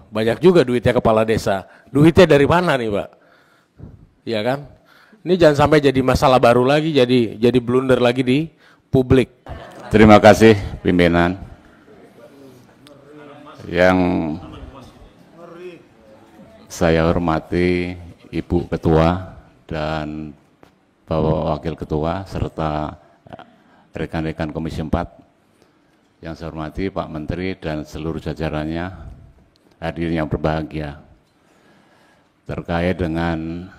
Banyak juga duitnya kepala desa. Duitnya dari mana nih, Pak? Iya kan? Ini jangan sampai jadi masalah baru lagi, jadi blunder lagi di publik. Terima kasih pimpinan. Yang saya hormati Ibu Ketua dan Bapak Wakil Ketua serta rekan-rekan Komisi 4. Yang saya hormati Pak Menteri dan seluruh jajarannya, hadirin yang berbahagia. Terkait dengan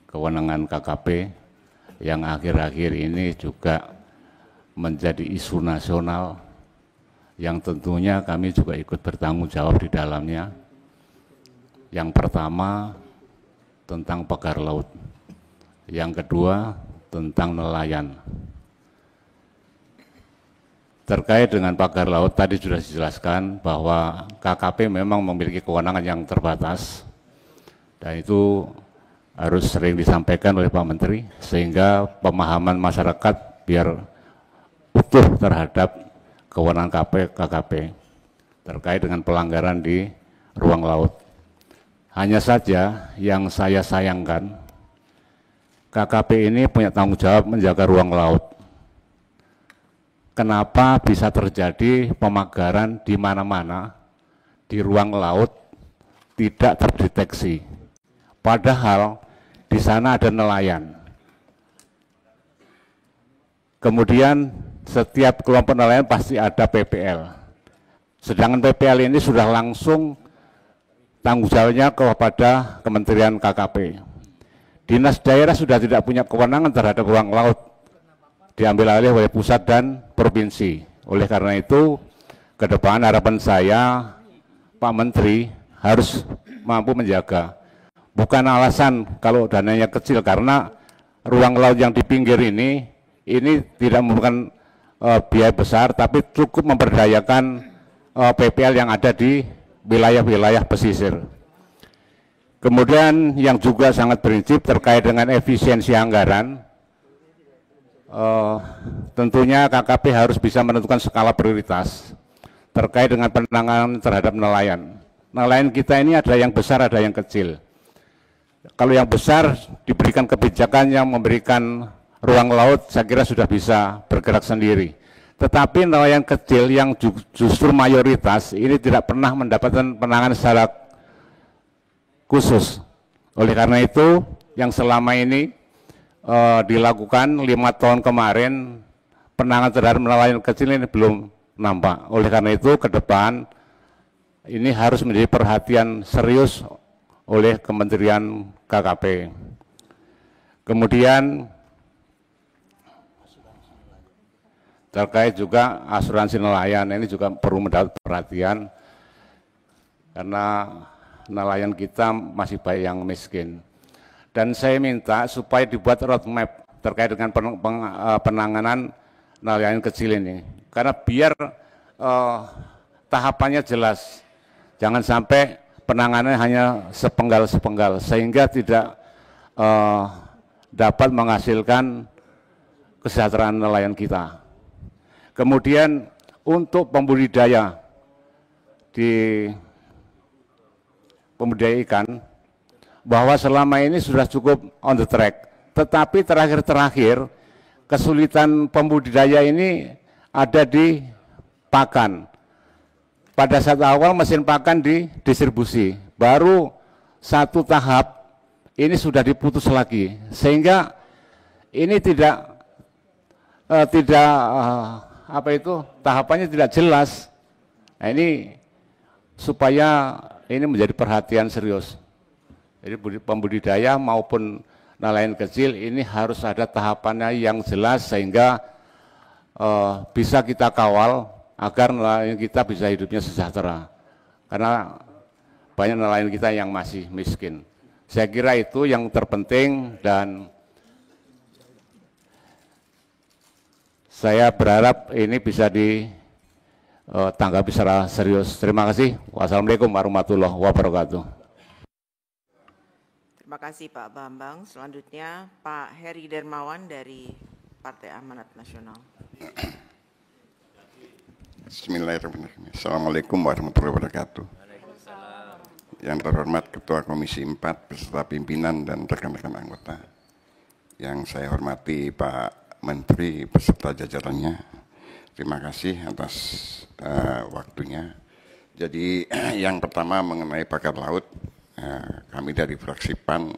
kewenangan KKP yang akhir-akhir ini juga menjadi isu nasional yang tentunya kami juga ikut bertanggung jawab di dalamnya. Yang pertama tentang pagar laut, yang kedua tentang nelayan. Terkait dengan pagar laut tadi sudah dijelaskan bahwa KKP memang memiliki kewenangan yang terbatas dan itu harus sering disampaikan oleh Pak Menteri sehingga pemahaman masyarakat biar utuh terhadap kewenangan KKP terkait dengan pelanggaran di ruang laut. Hanya saja yang saya sayangkan, KKP ini punya tanggung jawab menjaga ruang laut. Kenapa bisa terjadi pemagaran di mana-mana di ruang laut tidak terdeteksi? Padahal di sana ada nelayan. Kemudian setiap kelompok nelayan pasti ada PPL. Sedangkan PPL ini sudah langsung tanggung jawabnya kepada Kementerian KKP. Dinas daerah sudah tidak punya kewenangan terhadap ruang laut, diambil alih oleh pusat dan provinsi. Oleh karena itu, ke depan harapan saya, Pak Menteri harus mampu menjaga. Bukan alasan kalau dananya kecil, karena ruang laut yang di pinggir ini tidak memerlukan biaya besar, tapi cukup memberdayakan PPL yang ada di wilayah-wilayah pesisir. Kemudian yang juga sangat prinsip terkait dengan efisiensi anggaran, tentunya KKP harus bisa menentukan skala prioritas terkait dengan penanganan terhadap nelayan. Nelayan kita ini ada yang besar, ada yang kecil. Kalau yang besar diberikan kebijakan yang memberikan ruang laut, saya kira sudah bisa bergerak sendiri. Tetapi nelayan kecil yang justru mayoritas ini tidak pernah mendapatkan penanganan secara khusus. Oleh karena itu, yang selama ini dilakukan 5 tahun kemarin, penanganan terhadap nelayan kecil ini belum nampak. Oleh karena itu, ke depan ini harus menjadi perhatian serius oleh Kementerian KKP. Kemudian terkait juga asuransi nelayan, ini juga perlu mendapat perhatian karena nelayan kita masih banyak yang miskin. Dan saya minta supaya dibuat roadmap terkait dengan penanganan nelayan kecil ini, karena biar tahapannya jelas, jangan sampai penanganannya hanya sepenggal-sepenggal sehingga tidak dapat menghasilkan kesejahteraan nelayan kita. Kemudian untuk pembudidaya ikan, bahwa selama ini sudah cukup on the track, tetapi terakhir-terakhir kesulitan pembudidaya ini ada di pakan. Pada saat awal mesin pakan didistribusi, baru satu tahap ini sudah diputus lagi, sehingga ini tahapannya tidak jelas. Nah, ini supaya ini menjadi perhatian serius. Jadi pembudidaya maupun nelayan kecil ini harus ada tahapannya yang jelas sehingga bisa kita kawal agar nelayan kita bisa hidupnya sejahtera. Karena banyak nelayan kita yang masih miskin. Saya kira itu yang terpenting dan saya berharap ini bisa ditanggapi secara serius. Terima kasih. Wassalamualaikum warahmatullahi wabarakatuh. Terima kasih Pak Bambang. Selanjutnya Pak Heri Dermawan dari Partai Amanat Nasional. Bismillahirrahmanirrahim. Assalamualaikum warahmatullahi wabarakatuh. Yang terhormat Ketua Komisi 4 beserta pimpinan dan rekan-rekan anggota. Yang saya hormati Pak Menteri beserta jajarannya. Terima kasih atas waktunya. Jadi yang pertama mengenai pagar laut, kami dari fraksi PAN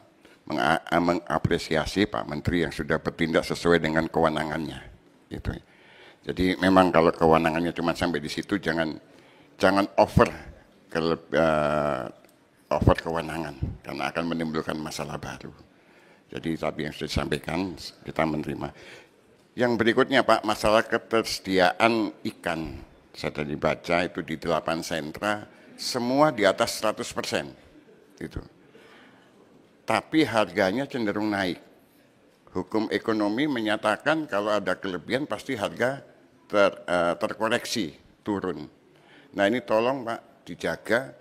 mengapresiasi Pak Menteri yang sudah bertindak sesuai dengan kewenangannya. Gitu. Jadi memang kalau kewenangannya cuma sampai di situ, jangan over kewenangan karena akan menimbulkan masalah baru. Jadi tapi yang sudah disampaikan kita menerima. Yang berikutnya Pak, masalah ketersediaan ikan. Saya tadi baca itu di 8 sentra semua di atas 100%. Gitu. Tapi harganya cenderung naik. Hukum ekonomi menyatakan kalau ada kelebihan pasti harga terkoreksi, turun. Nah ini tolong Pak dijaga,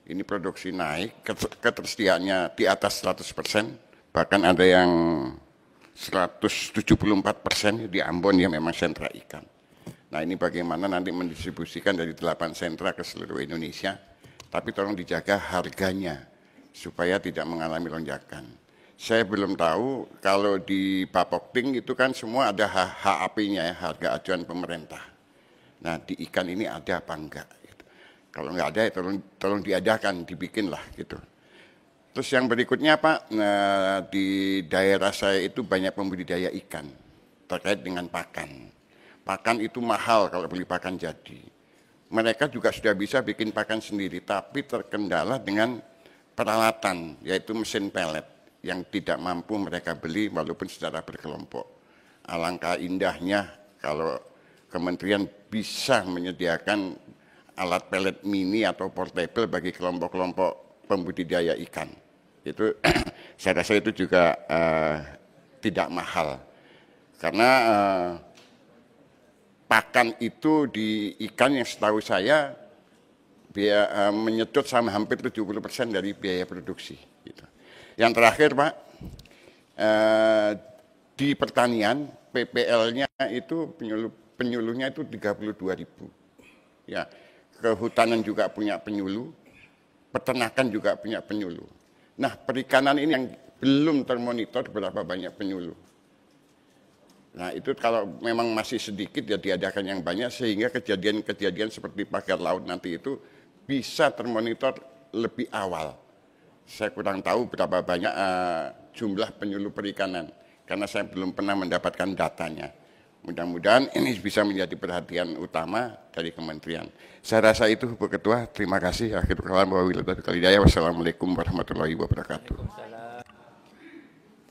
ini produksi naik, ketersediaannya di atas 100%, bahkan ada yang 174% di Ambon ya memang sentra ikan. Nah ini bagaimana nanti mendistribusikan dari 8 sentra ke seluruh Indonesia, tapi tolong dijaga harganya supaya tidak mengalami lonjakan. Saya belum tahu kalau di Bapokting itu kan semua ada HAP-nya ya, harga acuan pemerintah. Nah di ikan ini ada apa enggak? Gitu. Kalau enggak ada ya tolong diadakan, dibikinlah gitu. Terus yang berikutnya Pak, di daerah saya itu banyak pembudidaya ikan terkait dengan pakan. Pakan itu mahal kalau beli pakan jadi. Mereka juga sudah bisa bikin pakan sendiri, tapi terkendala dengan peralatan, yaitu mesin pelet yang tidak mampu mereka beli walaupun secara berkelompok. Alangkah indahnya kalau kementerian bisa menyediakan alat pelet mini atau portable bagi kelompok-kelompok pembudidaya ikan. Itu saya rasa itu juga tidak mahal. Karena pakan itu di ikan yang setahu saya menyedot sama hampir 70% dari biaya produksi. Gitu. Yang terakhir Pak, di pertanian PPL-nya itu penyuluhnya itu 32.000. Ya, kehutanan juga punya penyuluh, peternakan juga punya penyuluh. Nah, perikanan ini yang belum termonitor berapa banyak penyuluh. Nah, itu kalau memang masih sedikit ya diadakan yang banyak sehingga kejadian-kejadian seperti pagar laut nanti itu bisa termonitor lebih awal. Saya kurang tahu berapa banyak jumlah penyuluh perikanan, karena saya belum pernah mendapatkan datanya. Mudah-mudahan ini bisa menjadi perhatian utama dari kementerian. Saya rasa itu Bu Ketua, terima kasih. Akhirul kalam wa billahi taufiq wal hidayah. Wassalamualaikum warahmatullahi wabarakatuh.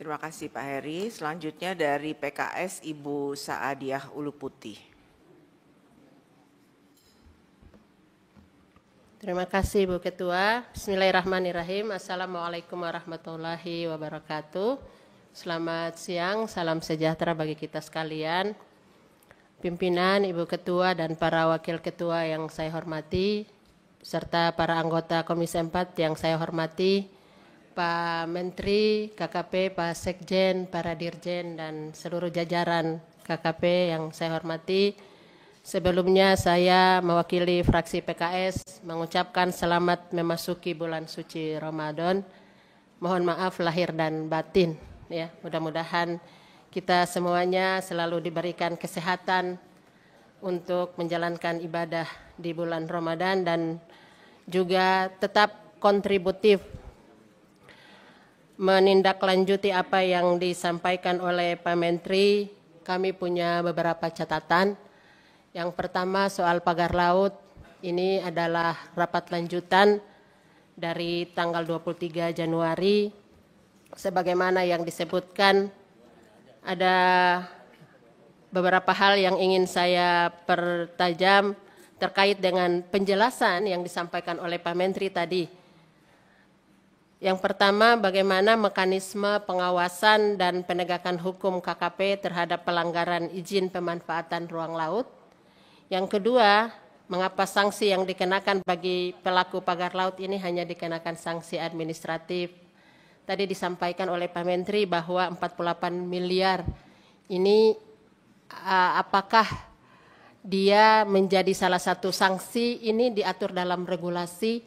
Terima kasih Pak Heri. Selanjutnya dari PKS Ibu Saadiah Uluputi. Terima kasih Bu Ketua. Bismillahirrahmanirrahim. Assalamualaikum warahmatullahi wabarakatuh. Selamat siang, salam sejahtera bagi kita sekalian. Pimpinan, Ibu Ketua dan para Wakil Ketua yang saya hormati, serta para anggota Komisi 4 yang saya hormati, Pak Menteri, KKP, Pak Sekjen, para Dirjen dan seluruh jajaran KKP yang saya hormati. Sebelumnya saya mewakili fraksi PKS mengucapkan selamat memasuki bulan suci Ramadan. Mohon maaf lahir dan batin ya. Mudah-mudahan kita semuanya selalu diberikan kesehatan untuk menjalankan ibadah di bulan Ramadan dan juga tetap kontributif menindaklanjuti apa yang disampaikan oleh Pak Menteri. Kami punya beberapa catatan. Yang pertama soal pagar laut, ini adalah rapat lanjutan dari tanggal 23 Januari. Sebagaimana yang disebutkan, ada beberapa hal yang ingin saya pertajam terkait dengan penjelasan yang disampaikan oleh Pak Menteri tadi. Yang pertama, bagaimana mekanisme pengawasan dan penegakan hukum KKP terhadap pelanggaran izin pemanfaatan ruang laut. Yang kedua, mengapa sanksi yang dikenakan bagi pelaku pagar laut ini hanya dikenakan sanksi administratif. Tadi disampaikan oleh Pak Menteri bahwa 48 miliar ini apakah dia menjadi salah satu sanksi. Ini diatur dalam regulasi,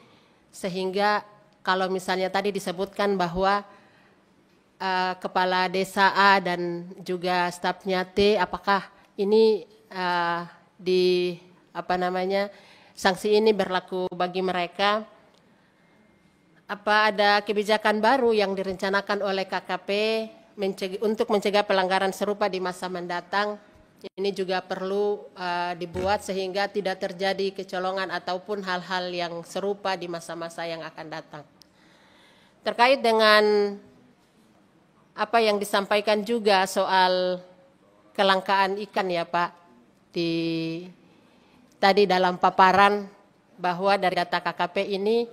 sehingga kalau misalnya tadi disebutkan bahwa kepala desa A dan juga stafnya T, apakah ini sanksi ini berlaku bagi mereka? Apa ada kebijakan baru yang direncanakan oleh KKP untuk mencegah pelanggaran serupa di masa mendatang? Ini juga perlu dibuat sehingga tidak terjadi kecolongan ataupun hal-hal yang serupa di masa-masa yang akan datang. Terkait dengan apa yang disampaikan juga soal kelangkaan ikan ya Pak, tadi dalam paparan bahwa dari data KKP ini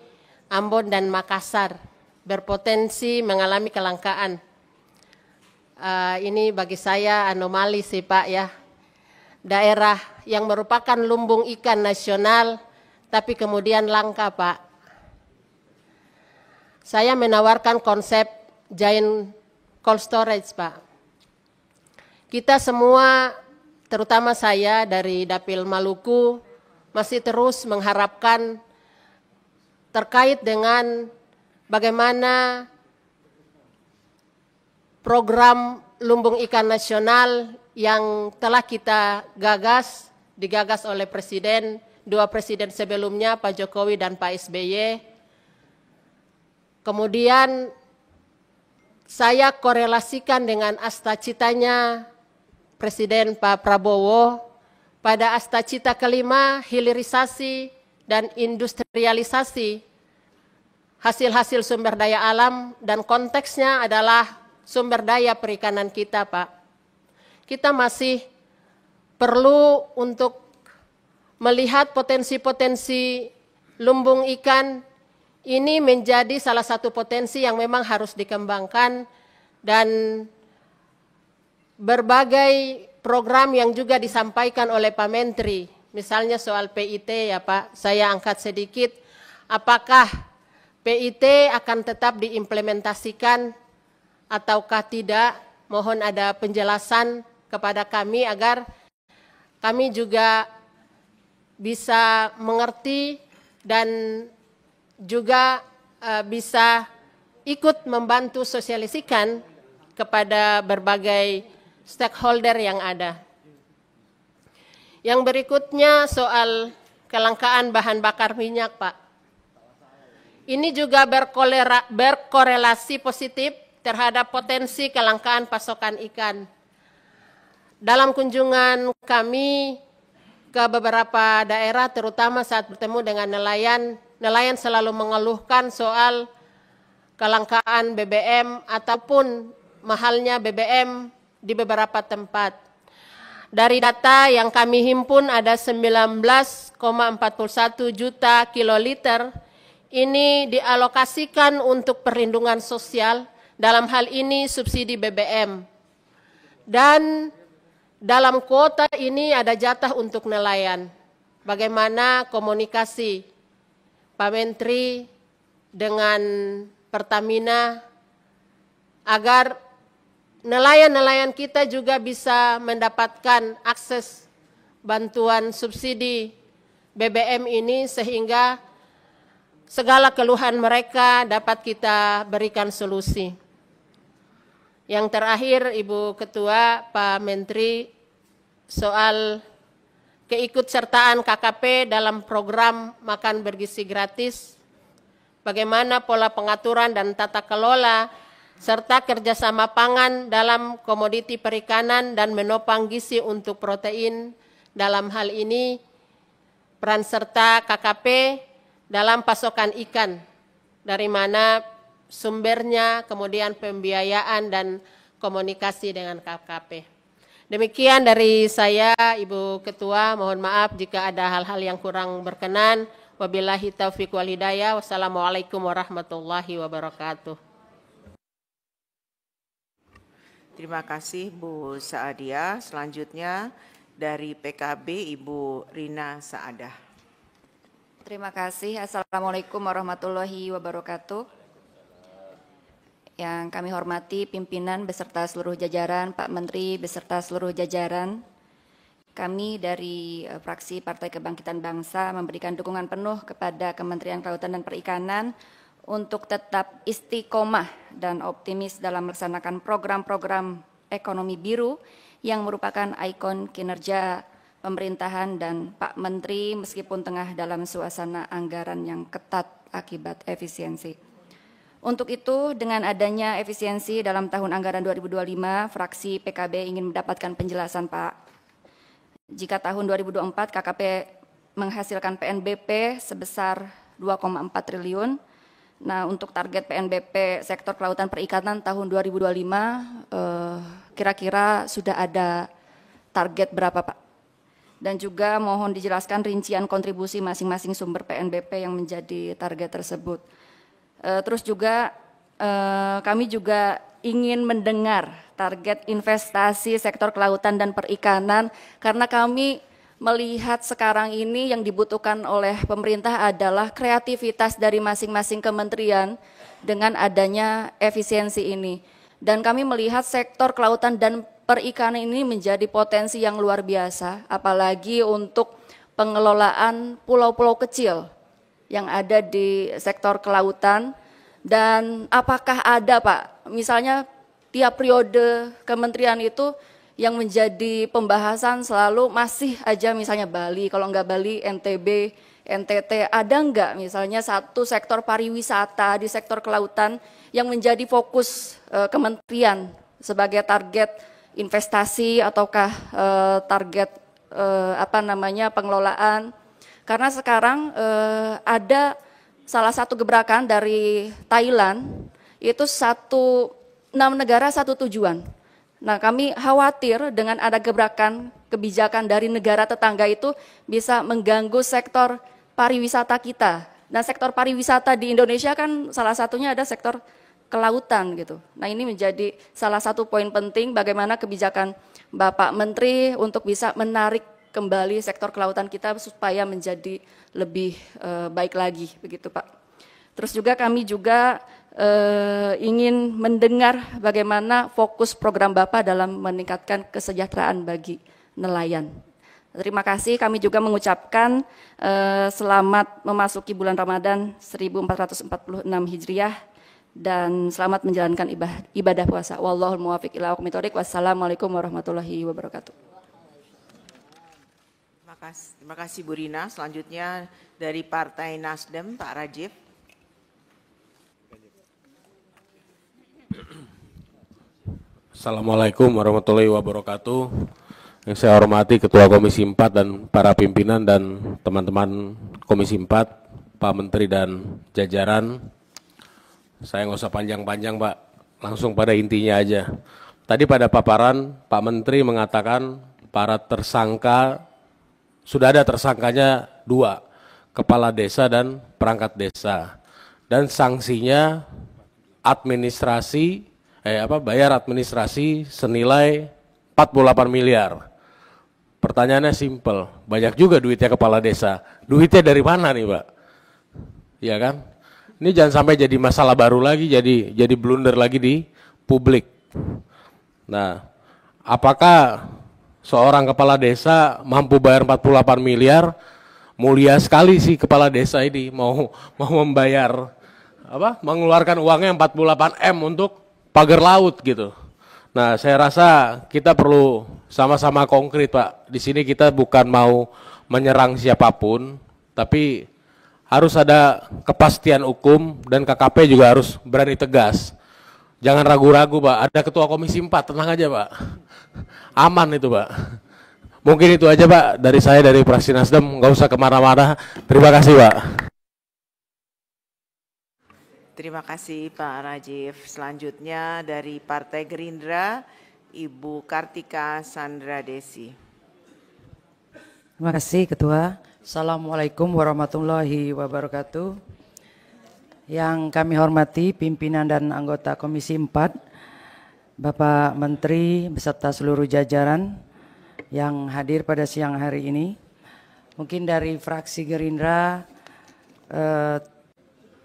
Ambon dan Makassar berpotensi mengalami kelangkaan. Ini bagi saya anomali sih Pak ya. Daerah yang merupakan lumbung ikan nasional tapi kemudian langka Pak. Saya menawarkan konsep giant cold storage Pak. Kita semua, terutama saya dari Dapil Maluku, masih terus mengharapkan terkait dengan bagaimana program lumbung ikan nasional yang telah kita digagas oleh dua presiden sebelumnya, Pak Jokowi dan Pak SBY. Kemudian saya korelasikan dengan asta-citanya Presiden Pak Prabowo pada asta-cita kelima, hilirisasi dan industrialisasi hasil-hasil sumber daya alam, dan konteksnya adalah sumber daya perikanan kita Pak. Kita masih perlu untuk melihat potensi-potensi lumbung ikan. Ini menjadi salah satu potensi yang memang harus dikembangkan, dan berbagai program yang juga disampaikan oleh Pak Menteri, misalnya soal PIT ya Pak, saya angkat sedikit, apakah PIT akan tetap diimplementasikan ataukah tidak? Mohon ada penjelasan kepada kami agar kami juga bisa mengerti dan juga bisa ikut membantu sosialisikan kepada berbagai stakeholder yang ada. Yang berikutnya soal kelangkaan bahan bakar minyak Pak. Ini juga berkorelasi positif terhadap potensi kelangkaan pasokan ikan. Dalam kunjungan kami ke beberapa daerah, terutama saat bertemu dengan nelayan selalu mengeluhkan soal kelangkaan BBM ataupun mahalnya BBM di beberapa tempat. Dari data yang kami himpun ada 19,41 juta kiloliter ini dialokasikan untuk perlindungan sosial, dalam hal ini subsidi BBM. Dan dalam kuota ini ada jatah untuk nelayan. Bagaimana komunikasi Pak Menteri dengan Pertamina agar nelayan-nelayan kita juga bisa mendapatkan akses bantuan subsidi BBM ini, sehingga segala keluhan mereka dapat kita berikan solusi. Yang terakhir Ibu Ketua, Pak Menteri, soal keikutsertaan KKP dalam program makan bergizi gratis, bagaimana pola pengaturan dan tata kelola, serta kerjasama pangan dalam komoditi perikanan dan menopang gizi untuk protein. Dalam hal ini, peran serta KKP dalam pasokan ikan, dari mana sumbernya, kemudian pembiayaan dan komunikasi dengan KKP. Demikian dari saya, Ibu Ketua, mohon maaf jika ada hal-hal yang kurang berkenan. Wabillahi taufiq wal hidayah. Wassalamualaikum warahmatullahi wabarakatuh. Terima kasih Bu Saadia. Selanjutnya dari PKB Ibu Rina Saadah. Terima kasih. Assalamualaikum warahmatullahi wabarakatuh. Yang kami hormati pimpinan beserta seluruh jajaran, Pak Menteri beserta seluruh jajaran, kami dari fraksi Partai Kebangkitan Bangsa memberikan dukungan penuh kepada Kementerian Kelautan dan Perikanan untuk tetap istiqomah dan optimis dalam melaksanakan program-program ekonomi biru yang merupakan ikon kinerja pemerintahan dan Pak Menteri meskipun tengah dalam suasana anggaran yang ketat akibat efisiensi. Untuk itu, dengan adanya efisiensi dalam tahun anggaran 2025, fraksi PKB ingin mendapatkan penjelasan, Pak. Jika tahun 2024 KKP menghasilkan PNBP sebesar 2,4 triliun, nah untuk target PNBP sektor kelautan perikanan tahun 2025 kira-kira sudah ada target berapa, Pak? Dan juga mohon dijelaskan rincian kontribusi masing-masing sumber PNBP yang menjadi target tersebut. Terus juga kami juga ingin mendengar target investasi sektor kelautan dan perikanan karena kami melihat sekarang ini yang dibutuhkan oleh pemerintah adalah kreativitas dari masing-masing kementerian dengan adanya efisiensi ini. Dan kami melihat sektor kelautan dan perikanan ini menjadi potensi yang luar biasa, apalagi untuk pengelolaan pulau-pulau kecil yang ada di sektor kelautan. Dan apakah ada, Pak, misalnya tiap periode kementerian itu yang menjadi pembahasan selalu masih aja misalnya Bali, kalau enggak Bali, NTB, NTT, ada enggak misalnya satu sektor pariwisata di sektor kelautan yang menjadi fokus kementerian sebagai target investasi ataukah target pengelolaan. Karena sekarang ada salah satu gebrakan dari Thailand itu 6 negara 1 tujuan. Nah, kami khawatir dengan ada gebrakan kebijakan dari negara tetangga itu bisa mengganggu sektor pariwisata kita. Nah, sektor pariwisata di Indonesia kan salah satunya ada sektor kelautan gitu. Nah, ini menjadi salah satu poin penting bagaimana kebijakan Bapak Menteri untuk bisa menarik kembali sektor kelautan kita supaya menjadi lebih baik lagi, begitu Pak. Terus juga kami juga ingin mendengar bagaimana fokus program Bapak dalam meningkatkan kesejahteraan bagi nelayan. Terima kasih, kami juga mengucapkan selamat memasuki bulan Ramadan 1446 Hijriah dan selamat menjalankan ibadah puasa. Wallahul muwaffiq ila aqwamit thoriq. Wassalamualaikum warahmatullahi wabarakatuh. Terima kasih Bu Rina. Selanjutnya dari Partai Nasdem, Pak Rajif. Assalamualaikum warahmatullahi wabarakatuh. Yang saya hormati Ketua Komisi 4 dan para pimpinan dan teman-teman Komisi 4, Pak Menteri dan jajaran. Saya nggak usah panjang-panjang, Pak. Langsung pada intinya aja. Tadi pada paparan Pak Menteri mengatakan para tersangka, sudah ada tersangkanya 2, kepala desa dan perangkat desa. Dan sanksinya bayar administrasi senilai 48 miliar. Pertanyaannya simpel, banyak juga duitnya kepala desa. Duitnya dari mana nih, Pak? Iya kan? Ini jangan sampai jadi masalah baru lagi, jadi blunder lagi di publik. Nah, apakah seorang kepala desa mampu bayar 48 miliar? Mulia sekali sih kepala desa ini mau membayar mengeluarkan uangnya 48 M untuk pagar laut gitu. Nah, saya rasa kita perlu sama-sama konkret, Pak. Di sini kita bukan mau menyerang siapapun, tapi harus ada kepastian hukum dan KKP juga harus berani tegas. Jangan ragu-ragu, Pak. Ada Ketua Komisi 4, tenang aja, Pak. Aman itu, Pak. Mungkin itu aja, Pak, dari saya, dari fraksi Nasdem. Nggak usah kemana-mana. Terima kasih, Pak. Terima kasih Pak Rajif. Selanjutnya dari Partai Gerindra, Ibu Kartika Sandra Desi. Terima kasih Ketua. Assalamualaikum warahmatullahi wabarakatuh. Yang kami hormati pimpinan dan anggota Komisi 4, Bapak Menteri beserta seluruh jajaran yang hadir pada siang hari ini. Mungkin dari fraksi Gerindra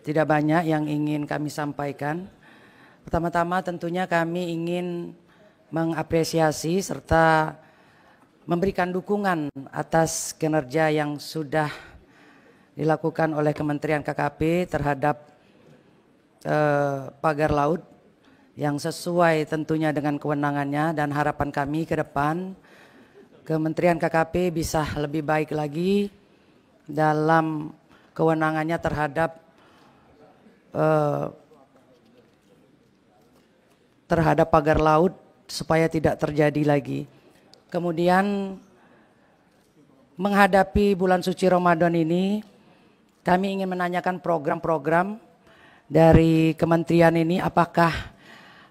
tidak banyak yang ingin kami sampaikan. Pertama-tama tentunya kami ingin mengapresiasi serta memberikan dukungan atas kinerja yang sudah dilakukan oleh Kementerian KKP terhadap pagar laut yang sesuai tentunya dengan kewenangannya, dan harapan kami ke depan Kementerian KKP bisa lebih baik lagi dalam kewenangannya terhadap pagar laut supaya tidak terjadi lagi. Kemudian menghadapi bulan suci Ramadan ini, kami ingin menanyakan program-program dari kementerian ini, apakah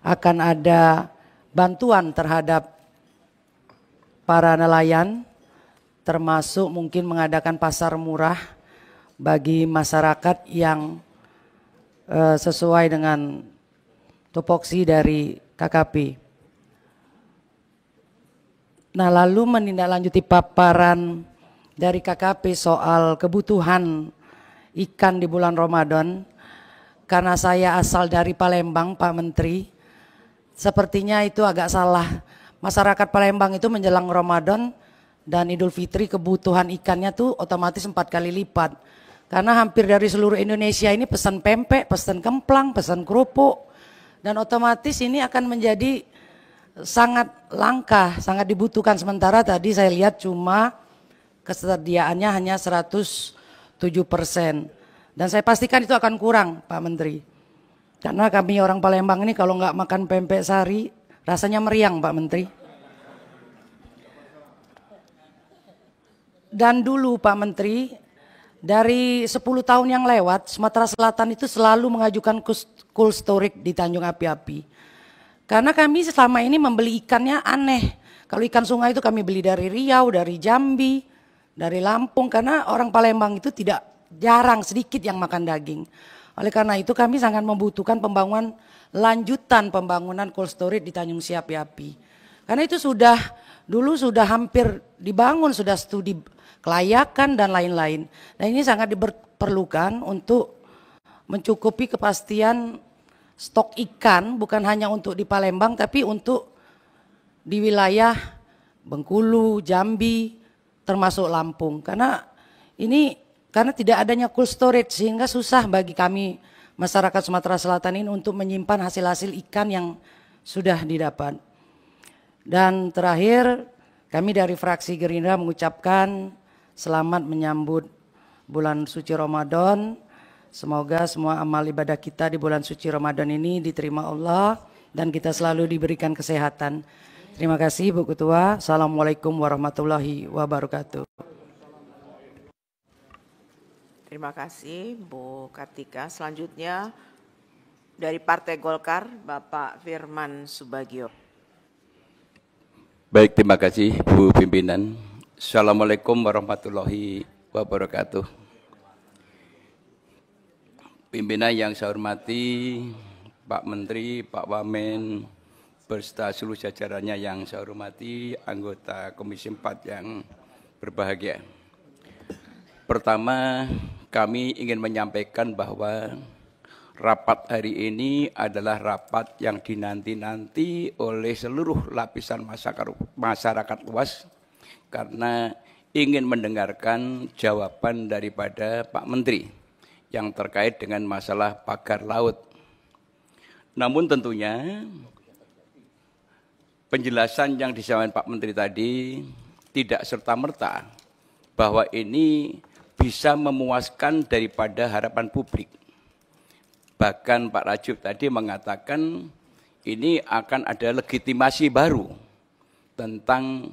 akan ada bantuan terhadap para nelayan, termasuk mungkin mengadakan pasar murah bagi masyarakat yang sesuai dengan tupoksi dari KKP. Nah, lalu menindaklanjuti paparan dari KKP soal kebutuhan ikan di bulan Ramadan, karena saya asal dari Palembang, Pak Menteri, sepertinya itu agak salah. Masyarakat Palembang itu menjelang Ramadan dan Idul Fitri kebutuhan ikannya tuh otomatis 4 kali lipat. Karena hampir dari seluruh Indonesia ini pesan pempek, pesan kemplang, pesan kerupuk, dan otomatis ini akan menjadi sangat langka, sangat dibutuhkan. Sementara tadi saya lihat cuma kesediaannya hanya 107%. Dan saya pastikan itu akan kurang, Pak Menteri. Karena kami orang Palembang ini kalau nggak makan pempek sari, rasanya meriang, Pak Menteri. Dan dulu Pak Menteri, dari 10 tahun yang lewat, Sumatera Selatan itu selalu mengajukan cold storage di Tanjung Api-Api. Karena kami selama ini membeli ikannya aneh. Kalau ikan sungai itu kami beli dari Riau, dari Jambi, dari Lampung. Karena orang Palembang itu jarang, sedikit yang makan daging. Oleh karena itu kami sangat membutuhkan lanjutan pembangunan cold storage di Tanjung Api-Api. Karena itu dulu sudah hampir dibangun, sudah studi kelayakan dan lain-lain. Nah, ini sangat diperlukan untuk mencukupi kepastian stok ikan, bukan hanya untuk di Palembang tapi untuk di wilayah Bengkulu, Jambi, termasuk Lampung. Karena tidak adanya cold storage sehingga susah bagi kami masyarakat Sumatera Selatan ini untuk menyimpan hasil-hasil ikan yang sudah didapat. Dan terakhir, kami dari fraksi Gerindra mengucapkan selamat menyambut bulan suci Ramadan. Semoga semua amal ibadah kita di bulan suci Ramadan ini diterima Allah dan kita selalu diberikan kesehatan. Terima kasih Bu Ketua. Assalamualaikum warahmatullahi wabarakatuh. Terima kasih Bu Kartika. Selanjutnya dari Partai Golkar, Bapak Firman Subagio. Baik, terima kasih Bu Pimpinan. Assalamualaikum warahmatullahi wabarakatuh. Pimpinan yang saya hormati, Pak Menteri, Pak Wamen, beserta seluruh jajarannya yang saya hormati, anggota Komisi 4 yang berbahagia. Pertama, kami ingin menyampaikan bahwa rapat hari ini adalah rapat yang dinanti-nanti oleh seluruh lapisan masyarakat luas karena ingin mendengarkan jawaban daripada Pak Menteri yang terkait dengan masalah pagar laut. Namun tentunya penjelasan yang disampaikan Pak Menteri tadi tidak serta-merta bahwa ini bisa memuaskan daripada harapan publik. Bahkan Pak Rajub tadi mengatakan ini akan ada legitimasi baru tentang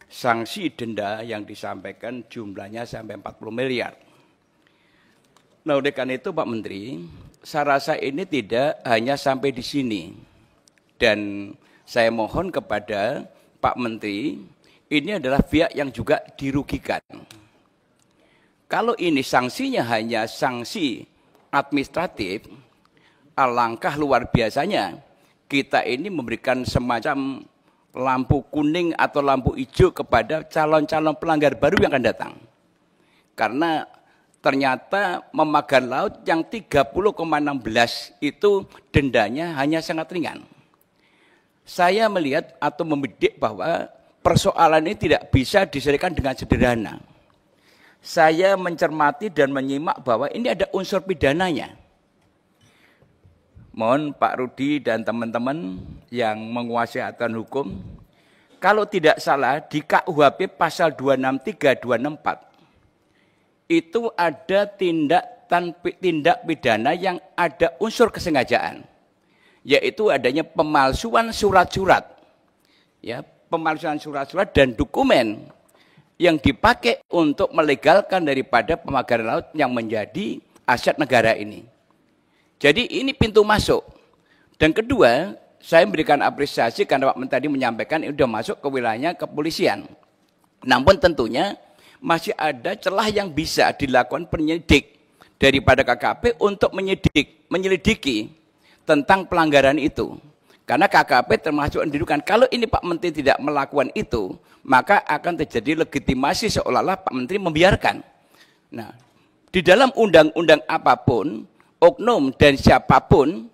sanksi denda yang disampaikan jumlahnya sampai 40 miliar. Nah, oleh karena itu Pak Menteri, saya rasa ini tidak hanya sampai di sini. Dan saya mohon kepada Pak Menteri, ini adalah pihak yang juga dirugikan. Kalau ini sanksinya hanya sanksi administratif, alangkah luar biasanya kita ini memberikan semacam lampu kuning atau lampu hijau kepada calon-calon pelanggar baru yang akan datang. Karena ternyata memagar laut yang 30,16 itu dendanya hanya sangat ringan. Saya melihat atau membidik bahwa persoalan ini tidak bisa diselesaikan dengan sederhana. Saya mencermati dan menyimak bahwa ini ada unsur pidananya. Mohon Pak Rudi dan teman-teman yang menguasai aturan hukum, kalau tidak salah di KUHP pasal 263, 264, itu ada tindak pidana yang ada unsur kesengajaan, yaitu adanya pemalsuan surat-surat, ya, pemalsuan surat-surat dan dokumen yang dipakai untuk melegalkan daripada pemagaran laut yang menjadi aset negara ini. Jadi ini pintu masuk. Dan kedua, saya memberikan apresiasi karena Pak Menteri tadi menyampaikan ini sudah masuk ke wilayahnya kepolisian. Namun tentunya masih ada celah yang bisa dilakukan penyidik daripada KKP untuk menyelidiki tentang pelanggaran itu. Karena KKP termasuk mendidukan, kalau ini Pak Menteri tidak melakukan itu, maka akan terjadi legitimasi seolah-olah Pak Menteri membiarkan. Nah, di dalam undang-undang apapun, oknum dan siapapun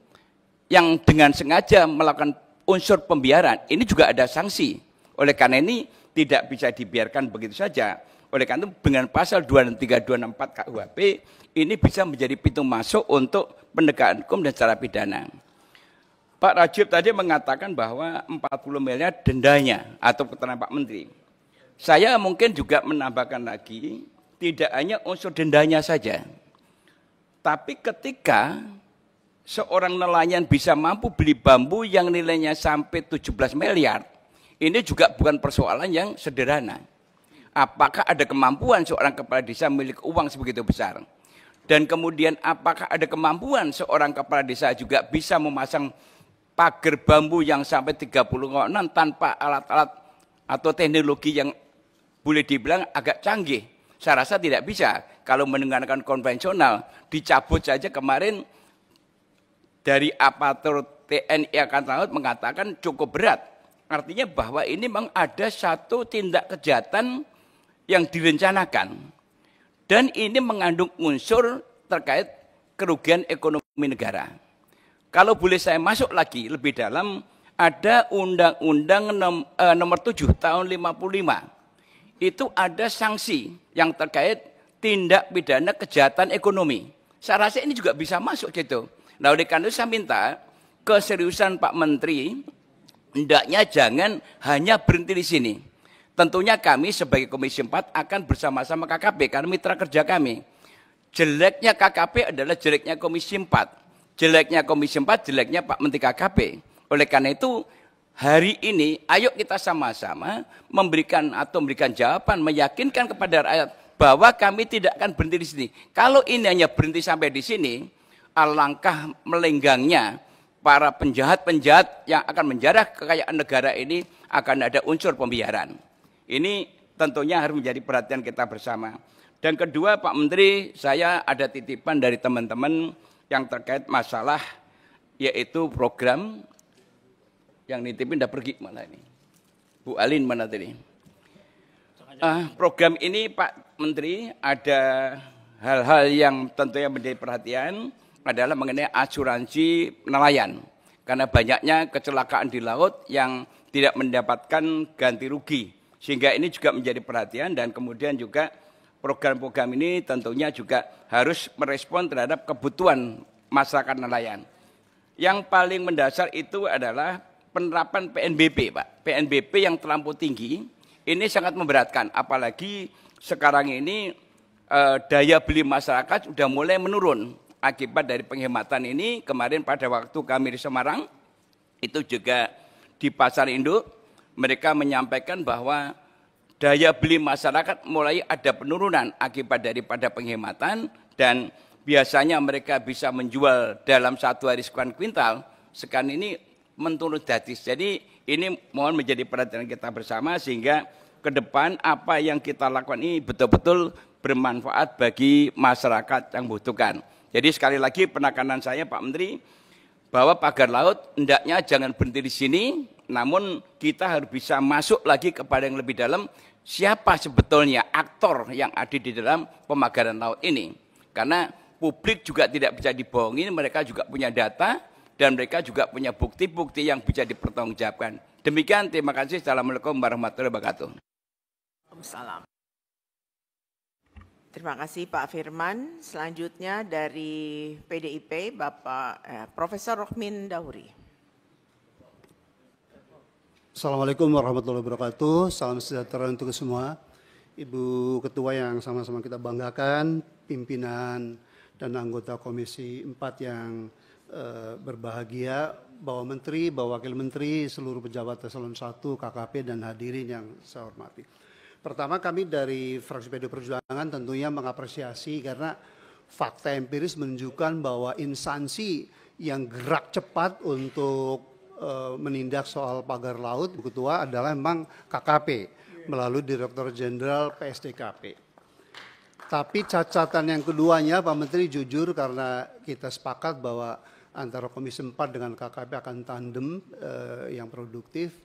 yang dengan sengaja melakukan unsur pembiaran, ini juga ada sanksi. Oleh karena ini tidak bisa dibiarkan begitu saja. Oleh karena itu dengan pasal 263, 264 KUHP, ini bisa menjadi pintu masuk untuk penegakan hukum dan secara pidana. Pak Rajib tadi mengatakan bahwa 40 miliar dendanya atau keterangan Pak Menteri. Saya mungkin juga menambahkan lagi, tidak hanya unsur dendanya saja. Tapi ketika seorang nelayan bisa mampu beli bambu yang nilainya sampai 17 miliar, ini juga bukan persoalan yang sederhana. Apakah ada kemampuan seorang kepala desa memiliki uang sebegitu besar? Dan kemudian apakah ada kemampuan seorang kepala desa juga bisa memasang pagar bambu yang sampai 30 konan tanpa alat-alat atau teknologi yang boleh dibilang agak canggih? Saya rasa tidak bisa. Kalau menggunakan konvensional, dicabut saja kemarin dari aparatur TNI Angkatan Laut mengatakan cukup berat. Artinya bahwa ini memang ada satu tindak kejahatan yang direncanakan. Dan ini mengandung unsur terkait kerugian ekonomi negara. Kalau boleh saya masuk lagi lebih dalam, ada Undang-Undang nomor 7 tahun 55. Itu ada sanksi yang terkait tindak pidana kejahatan ekonomi. Saya rasa ini juga bisa masuk gitu. Nah, oleh karena itu saya minta keseriusan Pak Menteri, hendaknya jangan hanya berhenti di sini. Tentunya kami sebagai Komisi 4 akan bersama-sama KKP, karena mitra kerja kami. Jeleknya KKP adalah jeleknya Komisi 4. Jeleknya Komisi 4, jeleknya Pak Menteri KKP. Oleh karena itu, hari ini ayo kita sama-sama memberikan jawaban, meyakinkan kepada rakyat bahwa kami tidak akan berhenti di sini. Kalau ini hanya berhenti sampai di sini, alangkah melenggangnya para penjahat-penjahat yang akan menjarah kekayaan negara ini, akan ada unsur pembiaran. Ini tentunya harus menjadi perhatian kita bersama. Dan kedua, Pak Menteri, saya ada titipan dari teman-teman yang terkait masalah yaitu program yang nitipin udah pergi mana ini? Bu Alin mana tadi? Program ini Pak Menteri ada hal-hal yang tentunya menjadi perhatian adalah mengenai asuransi nelayan. Karena banyaknya kecelakaan di laut yang tidak mendapatkan ganti rugi. Sehingga ini juga menjadi perhatian dan kemudian juga program-program ini tentunya juga harus merespon terhadap kebutuhan masyarakat nelayan. Yang paling mendasar itu adalah penerapan PNBP, Pak. PNBP yang terlampau tinggi, ini sangat memberatkan. Apalagi sekarang ini daya beli masyarakat sudah mulai menurun. Akibat dari penghematan ini, kemarin pada waktu kami di Semarang, itu juga di Pasar Induk, mereka menyampaikan bahwa daya beli masyarakat mulai ada penurunan akibat daripada penghematan, dan biasanya mereka bisa menjual dalam satu hari sekian kuintal, sekarang ini menurun drastis. Jadi ini mohon menjadi perhatian kita bersama sehingga ke depan apa yang kita lakukan ini betul-betul bermanfaat bagi masyarakat yang membutuhkan. Jadi sekali lagi penekanan saya Pak Menteri, bahwa pagar laut hendaknya jangan berhenti di sini, namun kita harus bisa masuk lagi kepada yang lebih dalam, siapa sebetulnya aktor yang ada di dalam pemagaran laut ini. Karena publik juga tidak bisa dibohongi, mereka juga punya data, dan mereka juga punya bukti-bukti yang bisa dipertanggungjawabkan. Demikian, terima kasih. Assalamualaikum warahmatullahi wabarakatuh. Waalaikumsalam. Terima kasih Pak Firman. Selanjutnya dari PDIP Bapak Profesor Rohmin Dahuri. Assalamualaikum warahmatullahi wabarakatuh. Salam sejahtera untuk semua. Ibu Ketua yang sama-sama kita banggakan, pimpinan dan anggota Komisi 4 yang berbahagia, Bapak Menteri, Bapak Wakil Menteri, seluruh pejabat eselon 1, KKP, dan hadirin yang saya hormati. Pertama, kami dari fraksi PD Perjuangan tentunya mengapresiasi karena fakta empiris menunjukkan bahwa instansi yang gerak cepat untuk menindak soal pagar laut, Bu Ketua, adalah memang KKP melalui Direktur Jenderal PSDKP. Tapi cacatan yang keduanya, Pak Menteri, jujur karena kita sepakat bahwa antara Komisi 4 dengan KKP akan tandem yang produktif.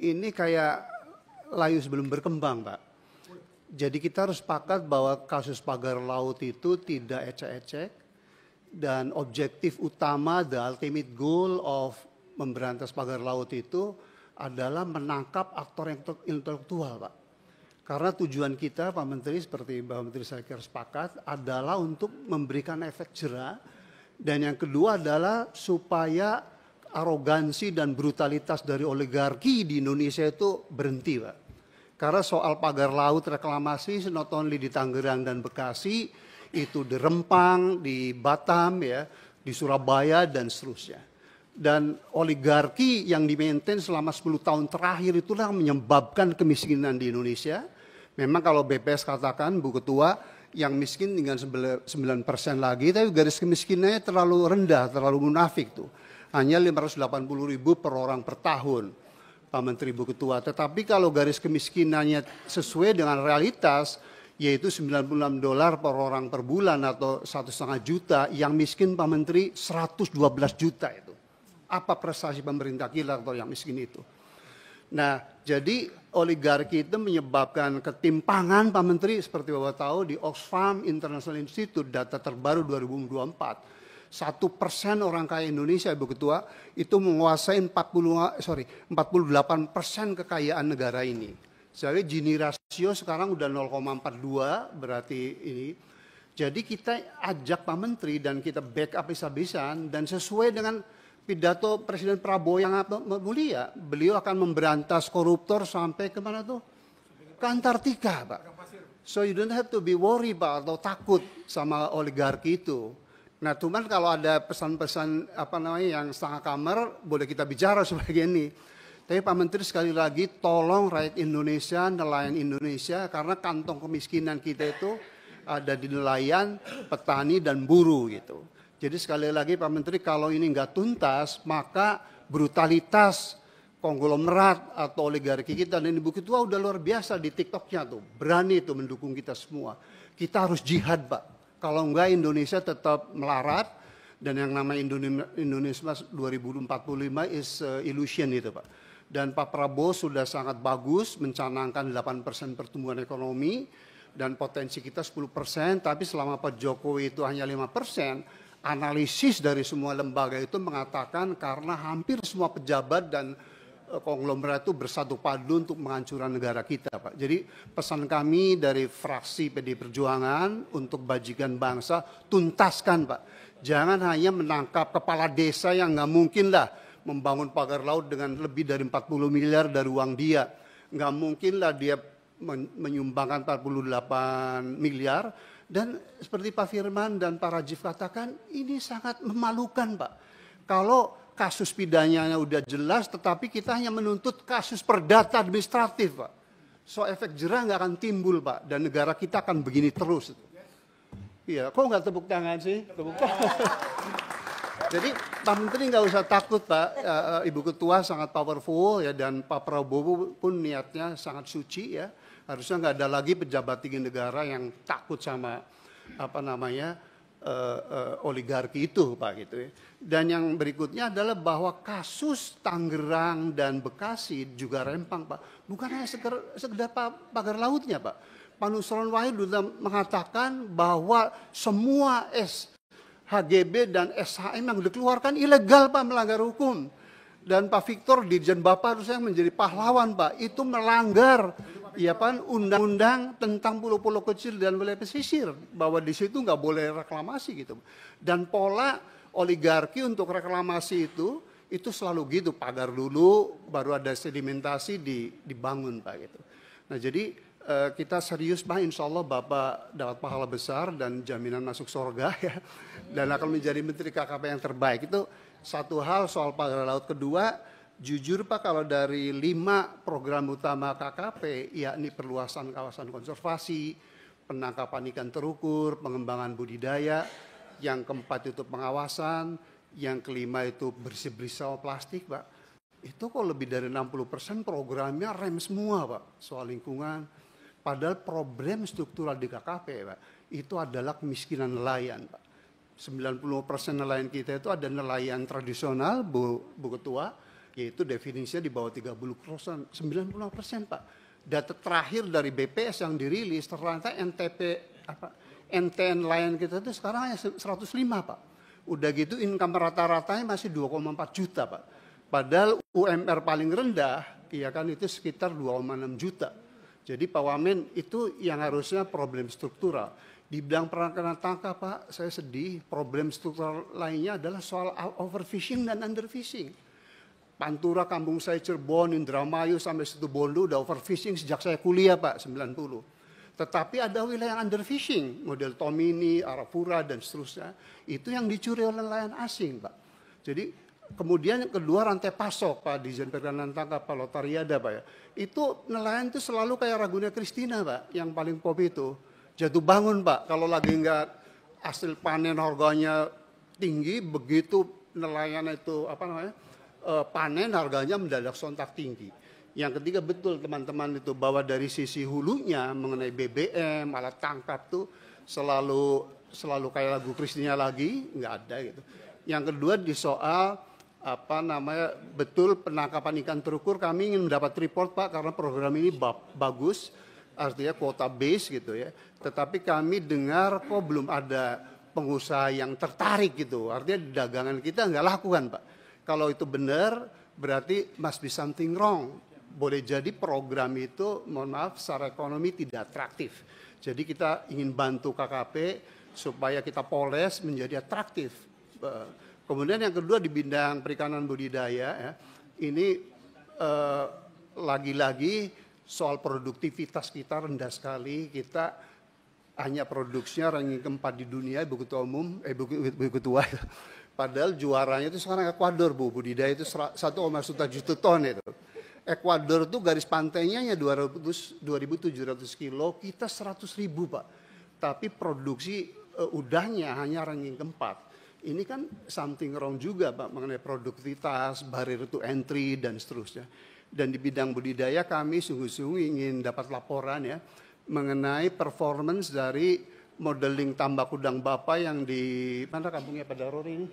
Ini kayak layu sebelum berkembang, Pak. Jadi kita harus sepakat bahwa kasus pagar laut itu tidak ecek-ecek dan objektif utama, the ultimate goal of memberantas pagar laut itu adalah menangkap aktor intelektual, Pak. Karena tujuan kita, Pak Menteri, seperti Bapak Menteri saya kira sepakat, adalah untuk memberikan efek jera. Dan yang kedua adalah supaya arogansi dan brutalitas dari oligarki di Indonesia itu berhenti, Pak. Karena soal pagar laut reklamasi, not only di Tangerang dan Bekasi, itu di Rempang, di Batam, ya, di Surabaya, dan seterusnya. Dan oligarki yang di-maintain selama 10 tahun terakhir itulah menyebabkan kemiskinan di Indonesia. Memang kalau BPS katakan, Bu Ketua, yang miskin dengan 9% lagi, tapi garis kemiskinannya terlalu rendah, terlalu munafik tuh. Hanya 580.000 per orang per tahun, Pak Menteri, Bu Ketua. Tetapi kalau garis kemiskinannya sesuai dengan realitas, yaitu $96 per orang per bulan atau 1,5 juta, yang miskin, Pak Menteri, 112 juta itu. Apa prestasi pemerintah kita atau yang miskin itu? Nah, jadi oligarki itu menyebabkan ketimpangan, Pak Menteri, seperti Bapak tahu di Oxfam International Institute data terbaru 2024, 1% orang kaya Indonesia, Ibu Ketua, itu menguasai 48% kekayaan negara ini. Jadi Gini rasio sekarang udah 0,42 berarti ini. Jadi kita ajak Pak Menteri dan kita backup habis-habisan dan sesuai dengan pidato Presiden Prabowo yang mulia, beliau akan memberantas koruptor sampai kemana tuh? Ke Antartika, Pak. So you don't have to be worried, Pak, atau takut sama oligarki itu. Nah, cuman kalau ada pesan-pesan yang setengah kamar, boleh kita bicara sebagai ini. Tapi Pak Menteri sekali lagi, tolong rakyat Indonesia, nelayan Indonesia, karena kantong kemiskinan kita itu ada di nelayan, petani, dan buruh gitu. Jadi sekali lagi Pak Menteri, kalau ini nggak tuntas, maka brutalitas konglomerat atau oligarki kita dan Ibu Ketua udah luar biasa di TikToknya tuh. Berani itu mendukung kita semua. Kita harus jihad, Pak. Kalau enggak Indonesia tetap melarat dan yang namanya Indonesia 2045 is illusion itu, Pak. Dan Pak Prabowo sudah sangat bagus mencanangkan 8% pertumbuhan ekonomi dan potensi kita 10%, tapi selama Pak Jokowi itu hanya 5%. Analisis dari semua lembaga itu mengatakan karena hampir semua pejabat dan konglomerat itu bersatu padu untuk menghancurkan negara kita, Pak. Jadi pesan kami dari fraksi PD Perjuangan untuk bajikan bangsa, tuntaskan, Pak. Jangan hanya menangkap kepala desa yang nggak mungkin lah membangun pagar laut dengan lebih dari 40 miliar dari uang dia. Nggak mungkin lah dia menyumbangkan 48 miliar. Dan seperti Pak Firman dan Pak Rajif katakan, ini sangat memalukan, Pak. Kalau kasus pidananya udah jelas, tetapi kita hanya menuntut kasus perdata administratif, Pak. So efek jerah nggak akan timbul, Pak. Dan negara kita akan begini terus. Iya, kok nggak tepuk tangan sih? Tepuk tangan. Jadi Pak Menteri nggak usah takut, Pak. Ibu Ketua sangat powerful ya, dan Pak Prabowo pun niatnya sangat suci ya. Harusnya nggak ada lagi pejabat tinggi negara yang takut sama oligarki itu, Pak, gitu ya. Dan yang berikutnya adalah bahwa kasus Tangerang dan Bekasi juga Rempang, Pak, bukan hanya sekedar pagar lautnya, Pak. Pak Nusron Wahid sudah mengatakan bahwa semua HGB dan SHM yang dikeluarkan ilegal, Pak, melanggar hukum. Dan Pak Victor, Dirjen Bapak harusnya menjadi pahlawan Pak. Itu melanggar ya kan undang-undang tentang pulau-pulau kecil dan wilayah pesisir. Bahwa di situ nggak boleh reklamasi gitu. Dan pola oligarki untuk reklamasi itu selalu gitu. Pagar dulu, baru ada sedimentasi dibangun Pak gitu. Nah jadi kita serius Pak, insya Allah Bapak dapat pahala besar dan jaminan masuk surga ya. Dan akan menjadi Menteri KKP yang terbaik. Itu satu hal soal pagar laut. Kedua, jujur Pak, kalau dari 5 program utama KKP, yakni perluasan kawasan konservasi, penangkapan ikan terukur, pengembangan budidaya, yang keempat itu pengawasan, yang kelima itu bersih-bersih soal plastik Pak, itu kok lebih dari 60% programnya rem semua Pak, soal lingkungan. Padahal problem struktural di KKP Pak, itu adalah kemiskinan nelayan Pak. 90% nelayan kita itu ada nelayan tradisional, Bu Ketua, yaitu definisinya di bawah 30%, 95% Pak. Data terakhir dari BPS yang dirilis, ternyata NTN nelayan kita itu sekarang hanya 105 Pak. Udah gitu income rata-ratanya masih 2,4 juta Pak. Padahal UMR paling rendah, ya kan itu sekitar 2,6 juta. Jadi Pak Wamen itu yang harusnya problem struktural. Di bidang perikanan tangkap Pak, saya sedih. Problem struktural lainnya adalah soal overfishing dan underfishing. Pantura, kampung saya Cirebon, Indramayu sampai Situbondo udah overfishing sejak saya kuliah Pak, 90. Tetapi ada wilayah underfishing, model Tomini, Arafura dan seterusnya. Itu yang dicuri oleh nelayan asing Pak. Jadi kemudian yang kedua rantai pasok Pak, Dirjen Perikanan Tangkap Pak Lotariada Pak ya. Itu nelayan itu selalu kayak Ragunya Kristina Pak, yang paling pop itu. Jatuh bangun Pak, kalau lagi nggak hasil panen harganya tinggi, begitu nelayan itu panen harganya mendadak sontak tinggi. Yang ketiga betul teman-teman itu bahwa dari sisi hulunya mengenai BBM, alat tangkap tuh selalu kayak lagu Kristina lagi, nggak ada gitu. Yang kedua di soal betul penangkapan ikan terukur, kami ingin mendapat report Pak karena program ini bagus. Artinya kuota base gitu ya. Tetapi kami dengar kok belum ada pengusaha yang tertarik gitu. Artinya dagangan kita nggak lakukan Pak. Kalau itu benar berarti must be something wrong. Boleh jadi program itu mohon maaf secara ekonomi tidak atraktif. Jadi kita ingin bantu KKP supaya kita poles menjadi atraktif. Kemudian yang kedua di bidang perikanan budidaya ya. Ini lagi-lagi soal produktivitas kita rendah sekali, kita hanya produksinya ranking keempat di dunia, Ibu Ketua Umum, Ibu Ketua. Padahal juaranya itu sekarang Ekuador Bu, budidaya itu 1,1 juta ton itu. Ekuador itu garis pantainya hanya 2.700 kilo, kita 100.000 Pak. Tapi produksi udahnya hanya ranking keempat. Ini kan something wrong juga Pak mengenai produktivitas, barrier to entry dan seterusnya. Dan di bidang budidaya kami sungguh-sungguh ingin dapat laporan ya mengenai performance dari modeling tambak udang bapa yang di mana kampungnya Pak Daror ini?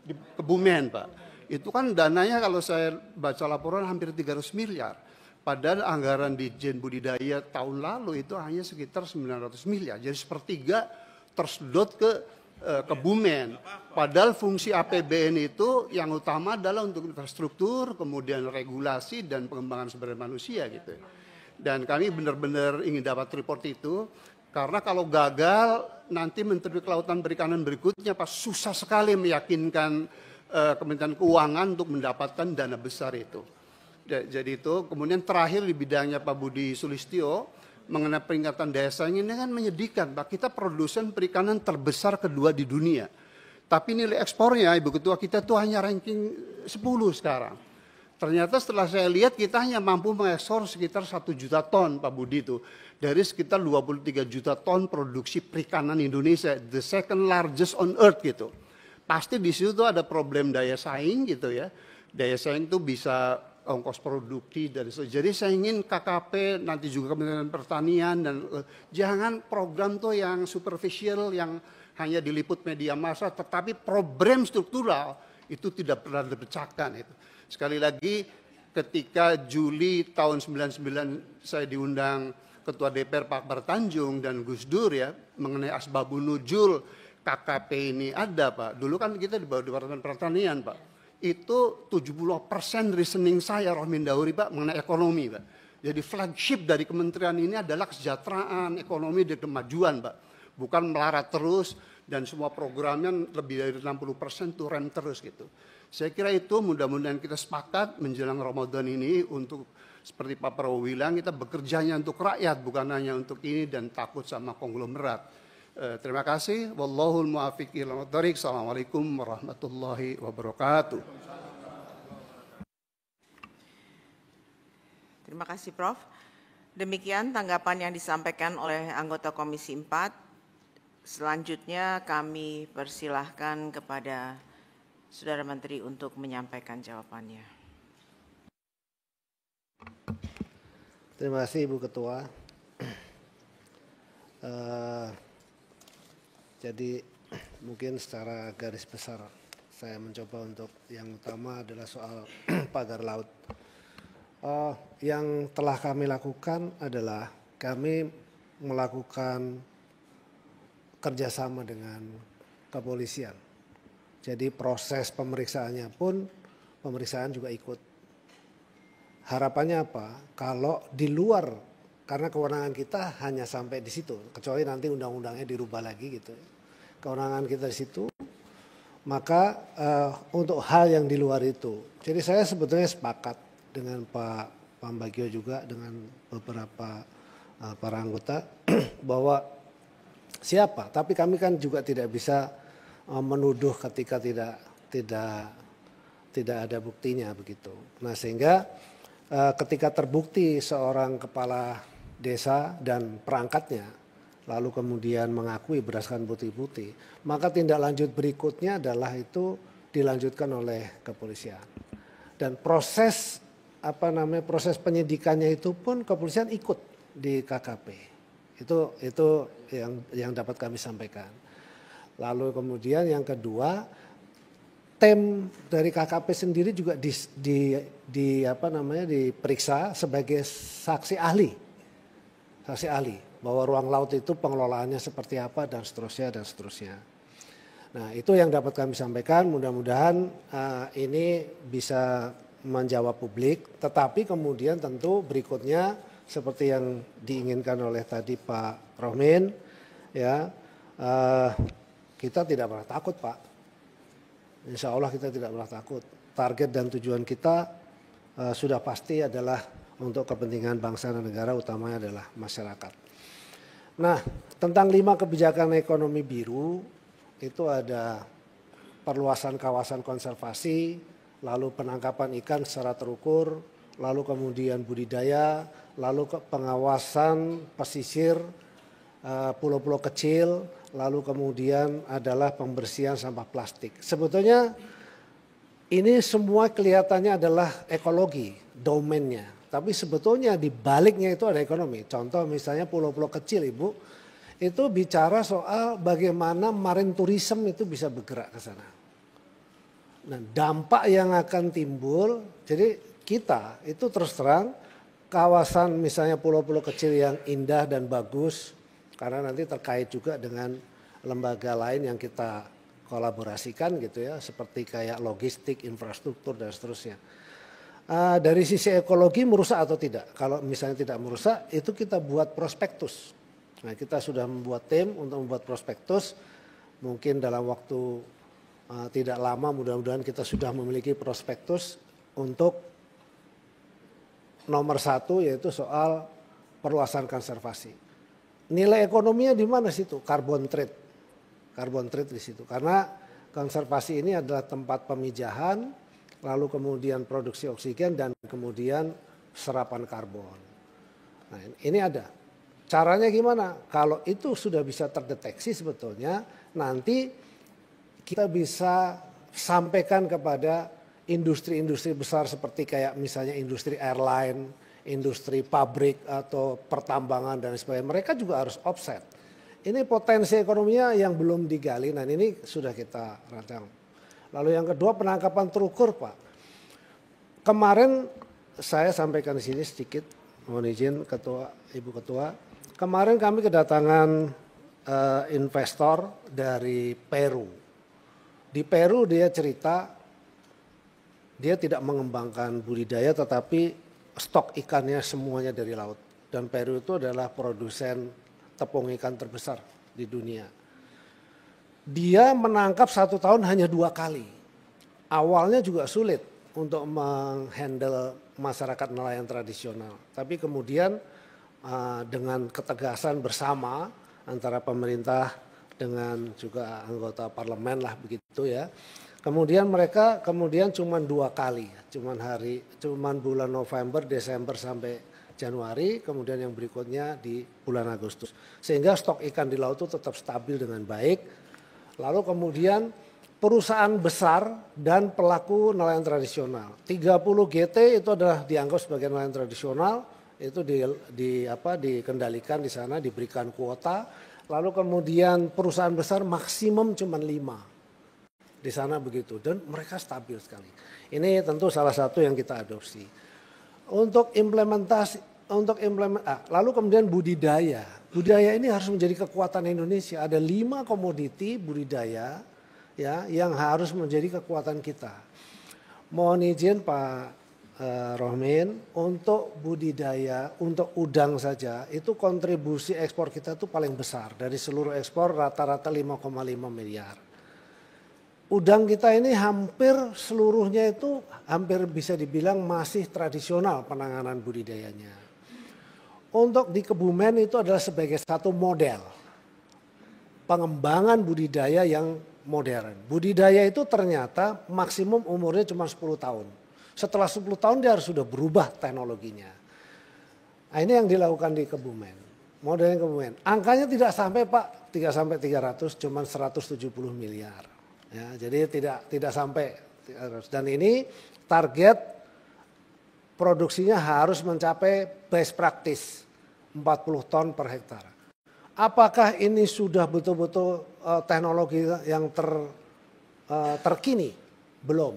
Di Kebumen Pak. Itu kan dananya kalau saya baca laporan hampir 300 miliar. Padahal anggaran di Jen Budidaya tahun lalu itu hanya sekitar 900 miliar. Jadi sepertiga tersedot ke Kebumen. Padahal fungsi APBN itu yang utama adalah untuk infrastruktur, kemudian regulasi dan pengembangan sumber daya manusia gitu. Dan kami benar-benar ingin dapat report itu karena kalau gagal nanti Menteri Kelautan Perikanan berikutnya pas susah sekali meyakinkan Kementerian Keuangan untuk mendapatkan dana besar itu. Jadi itu kemudian terakhir di bidangnya Pak Budi Sulistyo mengenai peringatan daya saing ini kan menyedihkan Pak. Kita produsen perikanan terbesar kedua di dunia. Tapi nilai ekspornya Ibu Ketua kita tuh hanya ranking 10 sekarang. Ternyata setelah saya lihat kita hanya mampu mengekspor sekitar 1 juta ton Pak Budi itu. Dari sekitar 23 juta ton produksi perikanan Indonesia. The second largest on earth gitu. Pasti di situ tuh ada problem daya saing gitu ya. Daya saing tuh bisa ongkos produksi dan jadi saya ingin KKP nanti juga Kementerian Pertanian dan jangan program tuh yang superficial yang hanya diliput media massa tetapi program struktural itu tidak pernah dipecahkan itu. Sekali lagi ketika Juli tahun 99 saya diundang Ketua DPR Pak Akbar Tanjung dan Gus Dur ya mengenai asbabun nuzul KKP ini ada Pak. Dulu kan kita di bawah Departemen Pertanian Pak. itu 70% reasoning saya Rohmin Dauri Pak mengenai ekonomi Pak. Jadi flagship dari kementerian ini adalah kesejahteraan, ekonomi, dan kemajuan Pak. Bukan melarat terus dan semua programnya lebih dari 60% itu rem terus gitu. Saya kira itu mudah-mudahan kita sepakat menjelang Ramadan ini untuk seperti Pak Prabowo bilang kita bekerjanya untuk rakyat bukan hanya untuk ini dan takut sama konglomerat. Terima kasih. Wallahul muwaffiq ila thoriq. Assalamualaikum warahmatullahi wabarakatuh. Terima kasih Prof. Demikian tanggapan yang disampaikan oleh anggota Komisi 4. Selanjutnya kami persilahkan kepada Saudara Menteri untuk menyampaikan jawabannya. Terima kasih Ibu Ketua. Jadi mungkin secara garis besar saya mencoba untuk yang utama adalah soal pagar laut. Yang telah kami lakukan adalah kami melakukan kerjasama dengan kepolisian. Jadi proses pemeriksaannya pun pemeriksaan juga ikut. Harapannya apa? Kalau di luar, karena kewenangan kita hanya sampai di situ, kecuali nanti undang-undangnya dirubah lagi gitu. Kewenangan kita di situ, maka untuk hal yang di luar itu. Jadi saya sebetulnya sepakat dengan Pak Pambagio juga dengan beberapa para anggota bahwa siapa, tapi kami kan juga tidak bisa menuduh ketika tidak ada buktinya begitu. Nah sehingga ketika terbukti seorang kepala desa dan perangkatnya lalu kemudian mengakui berdasarkan bukti-bukti, maka tindak lanjut berikutnya adalah itu dilanjutkan oleh kepolisian. Dan proses proses penyidikannya itu pun kepolisian ikut di KKP. Itu yang dapat kami sampaikan. Lalu kemudian yang kedua, tim dari KKP sendiri juga diperiksa sebagai saksi ahli. Saksi ahli bahwa ruang laut itu pengelolaannya seperti apa dan seterusnya. Nah, itu yang dapat kami sampaikan. Mudah-mudahan ini bisa menjawab publik, tetapi kemudian tentu berikutnya seperti yang diinginkan oleh tadi Pak Rohmin, ya kita tidak pernah takut Pak. Insya Allah kita tidak pernah takut. Target dan tujuan kita sudah pasti adalah untuk kepentingan bangsa dan negara, utamanya adalah masyarakat. Nah, tentang 5 kebijakan ekonomi biru itu ada perluasan kawasan konservasi, lalu penangkapan ikan secara terukur, lalu kemudian budidaya, lalu pengawasan pesisir, pulau-pulau kecil, lalu kemudian adalah pembersihan sampah plastik. Sebetulnya ini semua kelihatannya adalah ekologi, domainnya. Tapi sebetulnya di baliknya itu ada ekonomi. Contoh misalnya pulau-pulau kecil Ibu, itu bicara soal bagaimana marine tourism itu bisa bergerak ke sana. Nah, dampak yang akan timbul, jadi kita itu terus terang kawasan misalnya pulau-pulau kecil yang indah dan bagus, karena nanti terkait juga dengan lembaga lain yang kita kolaborasikan gitu ya, seperti kayak logistik, infrastruktur dan seterusnya. Dari sisi ekologi merusak atau tidak? Kalau misalnya tidak merusak, itu kita buat prospektus. Nah, kita sudah membuat tim untuk membuat prospektus, mungkin dalam waktu tidak lama mudah-mudahan kita sudah memiliki prospektus untuk nomor 1 yaitu soal perluasan konservasi. Nilai ekonominya di mana situ? Carbon trade di situ. Karena konservasi ini adalah tempat pemijahan, lalu kemudian produksi oksigen dan kemudian serapan karbon. Nah, ini ada. Caranya gimana? Kalau itu sudah bisa terdeteksi sebetulnya nanti kita bisa sampaikan kepada industri-industri besar seperti kayak misalnya industri airline, industri pabrik atau pertambangan dan sebagainya. Mereka juga harus offset. Ini potensi ekonominya yang belum digali, nah ini sudah kita rancang. Lalu yang kedua penangkapan terukur Pak. Kemarin saya sampaikan di sini sedikit, mohon izin Ibu Ketua. Kemarin kami kedatangan investor dari Peru. Di Peru dia cerita dia tidak mengembangkan budidaya tetapi stok ikannya semuanya dari laut. Dan Peru itu adalah produsen tepung ikan terbesar di dunia. Dia menangkap 1 tahun hanya 2 kali. Awalnya juga sulit untuk menghandle masyarakat nelayan tradisional. Tapi kemudian dengan ketegasan bersama antara pemerintah dengan juga anggota parlemen lah begitu ya. Kemudian mereka cuma 2 kali, cuman bulan November, Desember sampai Januari, kemudian yang berikutnya di bulan Agustus. Sehingga stok ikan di laut itu tetap stabil dengan baik. Lalu kemudian perusahaan besar dan pelaku nelayan tradisional. 30 GT itu adalah dianggap sebagai nelayan tradisional, itu dikendalikan di sana, diberikan kuota. Lalu kemudian perusahaan besar maksimum cuma 5 di sana begitu, dan mereka stabil sekali. Ini tentu salah satu yang kita adopsi. Lalu kemudian budidaya. Budidaya ini harus menjadi kekuatan Indonesia. Ada 5 komoditi budidaya ya yang harus menjadi kekuatan kita. Mohon izin Pak Rohmin, untuk budidaya, untuk udang saja itu kontribusi ekspor kita itu paling besar. Dari seluruh ekspor rata-rata 5,5 miliar. Udang kita ini hampir seluruhnya itu hampir bisa dibilang masih tradisional penanganan budidayanya. Untuk di Kebumen itu adalah sebagai satu model pengembangan budidaya yang modern. Budidaya itu ternyata maksimum umurnya cuma 10 tahun. Setelah 10 tahun dia harus sudah berubah teknologinya. Nah, ini yang dilakukan di Kebumen. Modelnya Kebumen. Angkanya tidak sampai Pak, 300 cuma 170 miliar. Ya, jadi tidak sampai. Dan ini target produksinya harus mencapai best practice 40 ton per hektar. Apakah ini sudah betul-betul teknologi yang terkini? Belum.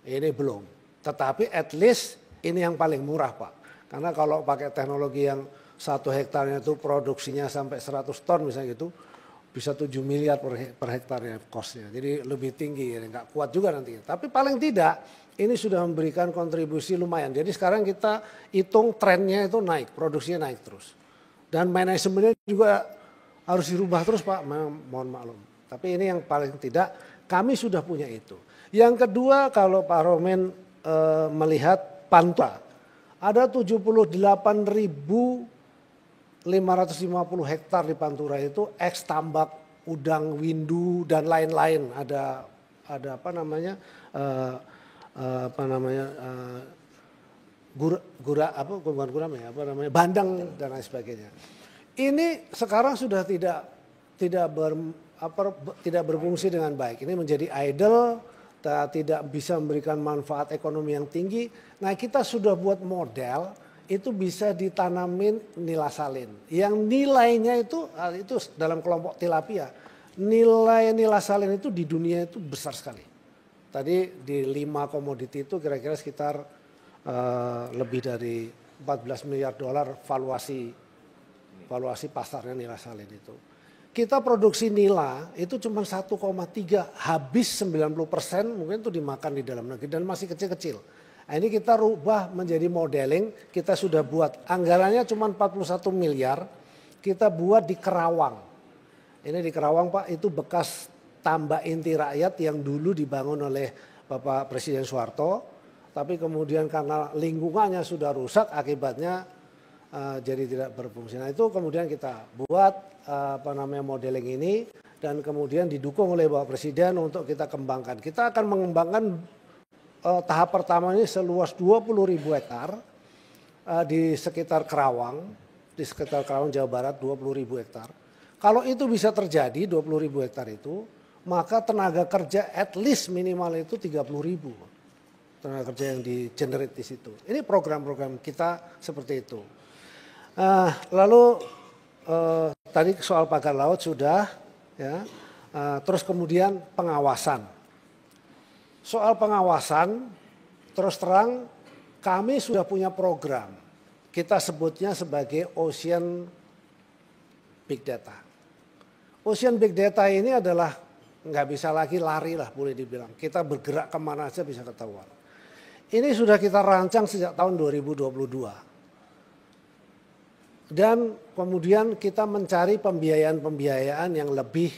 Ini belum. Tetapi at least ini yang paling murah Pak. Karena kalau pakai teknologi yang 1 hektarnya itu produksinya sampai 100 ton misalnya gitu, bisa 7 miliar per hektarnya costnya. Jadi lebih tinggi, nggak kuat juga nantinya. Tapi paling tidak ini sudah memberikan kontribusi lumayan. Jadi sekarang kita hitung trennya itu naik, produksinya naik terus. Dan manajemennya juga harus dirubah terus Pak, mohon maklum. Tapi ini yang paling tidak kami sudah punya itu. Yang kedua kalau Pak Rohmin melihat Pantura, ada 78.550 hektar di Pantura itu eks tambak, udang, windu dan lain-lain. Ada bandeng dan lain sebagainya. Ini sekarang sudah tidak berfungsi dengan baik. Ini menjadi idle, tidak bisa memberikan manfaat ekonomi yang tinggi. Nah, kita sudah buat model itu bisa ditanamin nilasalin. Yang nilainya itu dalam kelompok tilapia. Nilai nilasalin itu di dunia itu besar sekali. Tadi di 5 komoditi itu kira-kira sekitar lebih dari 14 miliar dolar valuasi pasarnya nilasalin itu. Kita produksi nila itu cuma 1,3, habis 90% mungkin itu dimakan di dalam negeri dan masih kecil-kecil. Nah, ini kita rubah menjadi modeling, kita sudah buat anggarannya cuma 41 miliar, kita buat di Kerawang. Ini di Kerawang Pak, itu bekas tambak inti rakyat yang dulu dibangun oleh Bapak Presiden Soeharto, tapi kemudian karena lingkungannya sudah rusak akibatnya jadi tidak berfungsi. Nah itu kemudian kita buat modeling ini dan kemudian didukung oleh Bapak Presiden untuk kita kembangkan. Kita akan mengembangkan tahap pertama ini seluas 20.000 hektar di sekitar Kerawang, Jawa Barat 20.000 hektar. Kalau itu bisa terjadi 20.000 hektar itu, maka tenaga kerja at least minimal itu 30.000 tenaga kerja yang di-generate di situ. Ini program-program kita seperti itu. Lalu tadi soal pagar laut sudah, ya. Terus kemudian pengawasan. Soal pengawasan, terus terang kami sudah punya program. Kita sebutnya sebagai Ocean Big Data. Ocean Big Data ini adalah nggak bisa lagi lari lah boleh dibilang. Kita bergerak kemana aja bisa ketahuan. ini sudah kita rancang sejak tahun 2022. Dan kemudian kita mencari pembiayaan-pembiayaan yang lebih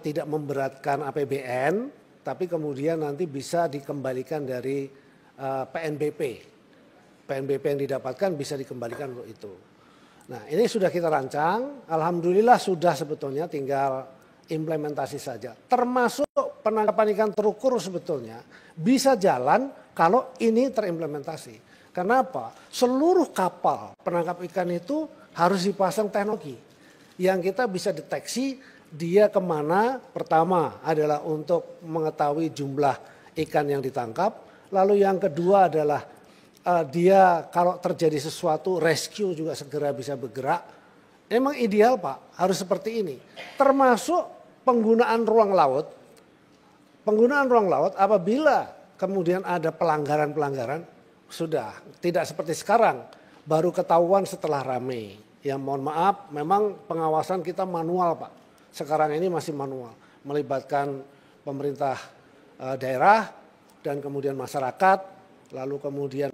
tidak memberatkan APBN, tapi kemudian nanti bisa dikembalikan dari PNBP. PNBP yang didapatkan bisa dikembalikan untuk itu. Nah, ini sudah kita rancang, alhamdulillah sudah sebetulnya tinggal implementasi saja. Termasuk penangkapan ikan terukur sebetulnya bisa jalan kalau ini terimplementasi. Kenapa? Seluruh kapal penangkap ikan itu harus dipasang teknologi yang kita bisa deteksi dia kemana. Pertama adalah untuk mengetahui jumlah ikan yang ditangkap. Lalu yang kedua adalah dia kalau terjadi sesuatu rescue juga segera bisa bergerak. Memang ideal Pak, harus seperti ini. Termasuk penggunaan ruang laut. Penggunaan ruang laut apabila kemudian ada pelanggaran-pelanggaran, sudah tidak seperti sekarang, baru ketahuan setelah rame. Ya mohon maaf, memang pengawasan kita manual Pak. Sekarang ini masih manual, melibatkan pemerintah daerah dan kemudian masyarakat, lalu kemudian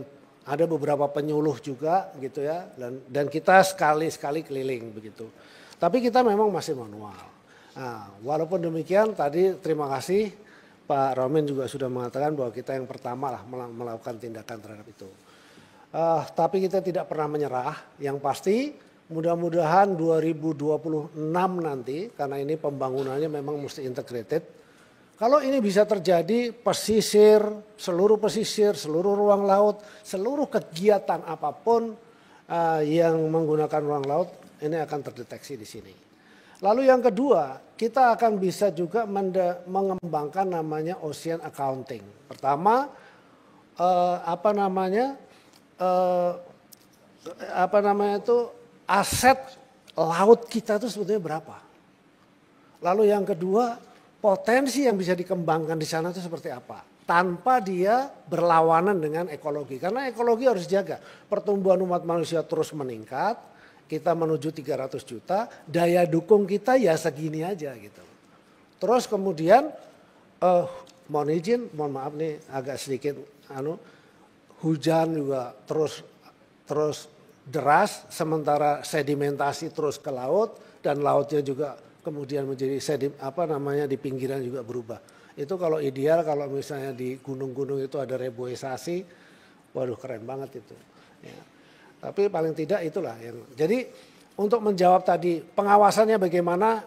ada beberapa penyuluh juga gitu ya, dan kita sekali-sekali keliling begitu. Tapi kita memang masih manual. Nah, walaupun demikian tadi terima kasih Pak Romin juga sudah mengatakan bahwa kita yang pertama lah melakukan tindakan terhadap itu. Tapi kita tidak pernah menyerah. Yang pasti mudah-mudahan 2026 nanti, karena ini pembangunannya memang mesti integrated. Kalau ini bisa terjadi seluruh pesisir, seluruh ruang laut, seluruh kegiatan apapun yang menggunakan ruang laut, ini akan terdeteksi di sini. Lalu yang kedua, kita akan bisa juga mengembangkan namanya ocean accounting. Pertama, aset laut kita itu sebetulnya berapa. Lalu yang kedua, potensi yang bisa dikembangkan di sana itu seperti apa. Tanpa dia berlawanan dengan ekologi. Karena ekologi harus jaga. Pertumbuhan umat manusia terus meningkat. Kita menuju 300 juta, daya dukung kita ya segini aja gitu. Terus kemudian, mohon maaf nih agak sedikit, hujan juga terus deras, sementara sedimentasi terus ke laut dan lautnya juga kemudian menjadi di pinggiran juga berubah. Itu kalau ideal, kalau misalnya di gunung-gunung itu ada reboisasi, waduh keren banget itu. Ya. Tapi paling tidak itulah yang. Jadi untuk menjawab tadi pengawasannya bagaimana,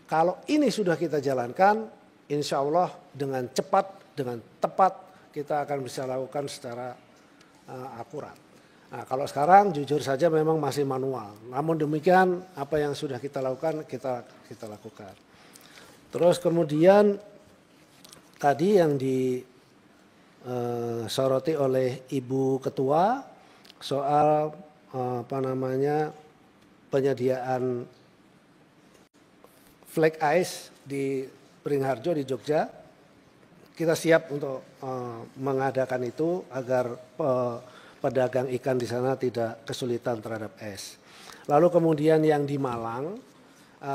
kalau ini sudah kita jalankan, insya Allah dengan cepat, dengan tepat kita akan bisa lakukan secara akurat. Nah kalau sekarang jujur saja memang masih manual. Namun demikian apa yang sudah kita lakukan kita lakukan. Terus kemudian tadi yang disoroti oleh Ibu Ketua soal penyediaan flag ice di Beringharjo di Jogja. Kita siap untuk mengadakan itu agar pedagang ikan di sana tidak kesulitan terhadap es. Lalu kemudian yang di Malang,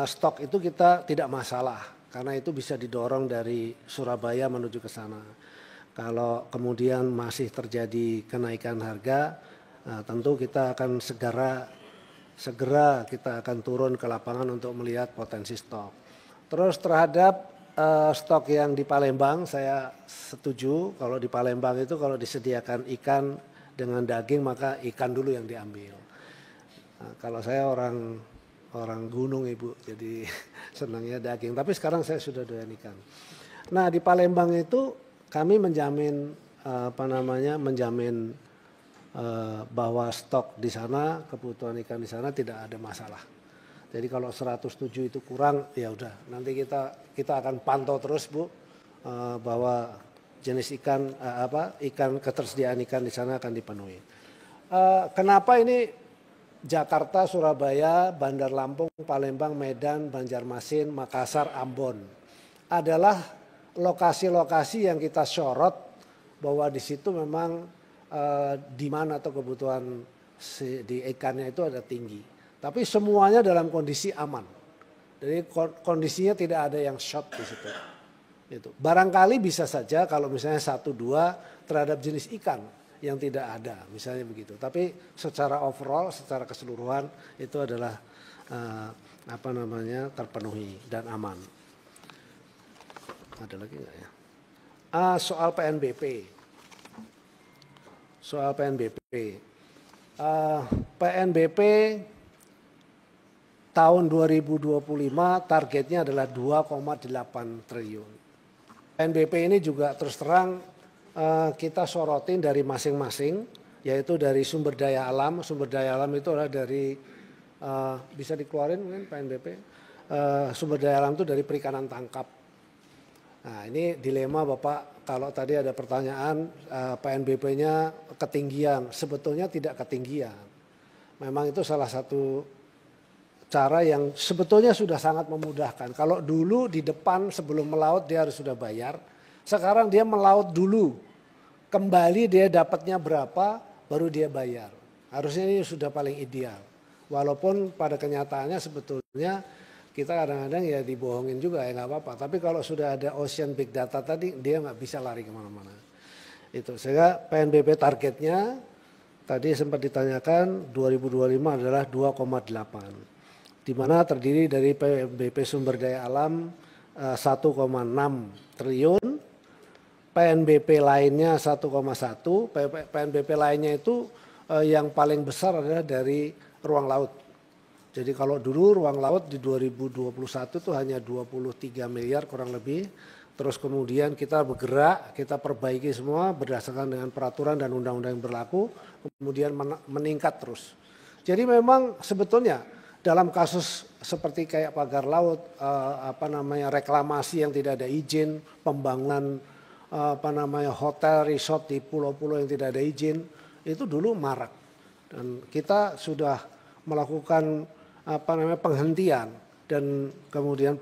stok itu kita tidak masalah karena itu bisa didorong dari Surabaya menuju ke sana. Kalau kemudian masih terjadi kenaikan harga, tentu kita akan segera kita akan turun ke lapangan untuk melihat potensi stok. Terus terhadap stok yang di Palembang, saya setuju kalau di Palembang itu kalau disediakan ikan dengan daging maka ikan dulu yang diambil. Nah, kalau saya orang gunung Ibu, jadi senangnya daging. Tapi sekarang saya sudah doyan ikan. Nah di Palembang itu kami menjamin bahwa stok di sana, kebutuhan ikan di sana tidak ada masalah. Jadi kalau 107 itu kurang, ya udah nanti kita akan pantau terus Bu, bahwa jenis ikan ketersediaan ikan di sana akan dipenuhi. Kenapa ini Jakarta, Surabaya, Bandar Lampung, Palembang, Medan, Banjarmasin, Makassar, Ambon adalah lokasi-lokasi yang kita sorot bahwa di situ memang di mana atau kebutuhan di ikannya itu ada tinggi. Tapi semuanya dalam kondisi aman. Jadi kondisinya tidak ada yang short di situ. Itu. Barangkali bisa saja kalau misalnya 1-2 terhadap jenis ikan yang tidak ada, misalnya begitu. Tapi secara overall, secara keseluruhan itu adalah terpenuhi dan aman. Ada lagi nggak ya? Soal PNBP. Soal PNBP. PNBP tahun 2025 targetnya adalah 2,8 triliun. PNBP ini juga terus terang kita sorotin dari masing-masing, yaitu dari sumber daya alam. Sumber daya alam itu adalah dari, bisa dikeluarin mungkin PNBP, sumber daya alam itu dari perikanan tangkap. Nah ini dilema Bapak, kalau tadi ada pertanyaan PNBP-nya ketinggian, sebetulnya tidak ketinggian. Memang itu salah satu cara yang sebetulnya sudah sangat memudahkan. Kalau dulu di depan sebelum melaut dia harus sudah bayar, sekarang dia melaut dulu, kembali dia dapatnya berapa, baru dia bayar. Harusnya ini sudah paling ideal. Walaupun pada kenyataannya sebetulnya kita kadang-kadang ya dibohongin juga ya nggak apa-apa. Tapi kalau sudah ada ocean big data tadi dia nggak bisa lari kemana-mana. Itu sehingga PNBP targetnya tadi sempat ditanyakan 2025 adalah 2,8. Di mana terdiri dari PNBP sumber daya alam 1,6 triliun, PNBP lainnya 1,1, PNBP lainnya itu yang paling besar adalah dari ruang laut. Jadi kalau dulu ruang laut di 2021 itu hanya 23 miliar kurang lebih. Terus kemudian kita bergerak, kita perbaiki semua berdasarkan dengan peraturan dan undang-undang yang berlaku. Kemudian meningkat terus. Jadi memang sebetulnya dalam kasus seperti kayak pagar laut, reklamasi yang tidak ada izin, pembangunan hotel, resort di pulau-pulau yang tidak ada izin, itu dulu marak. Dan kita sudah melakukan penghentian dan kemudian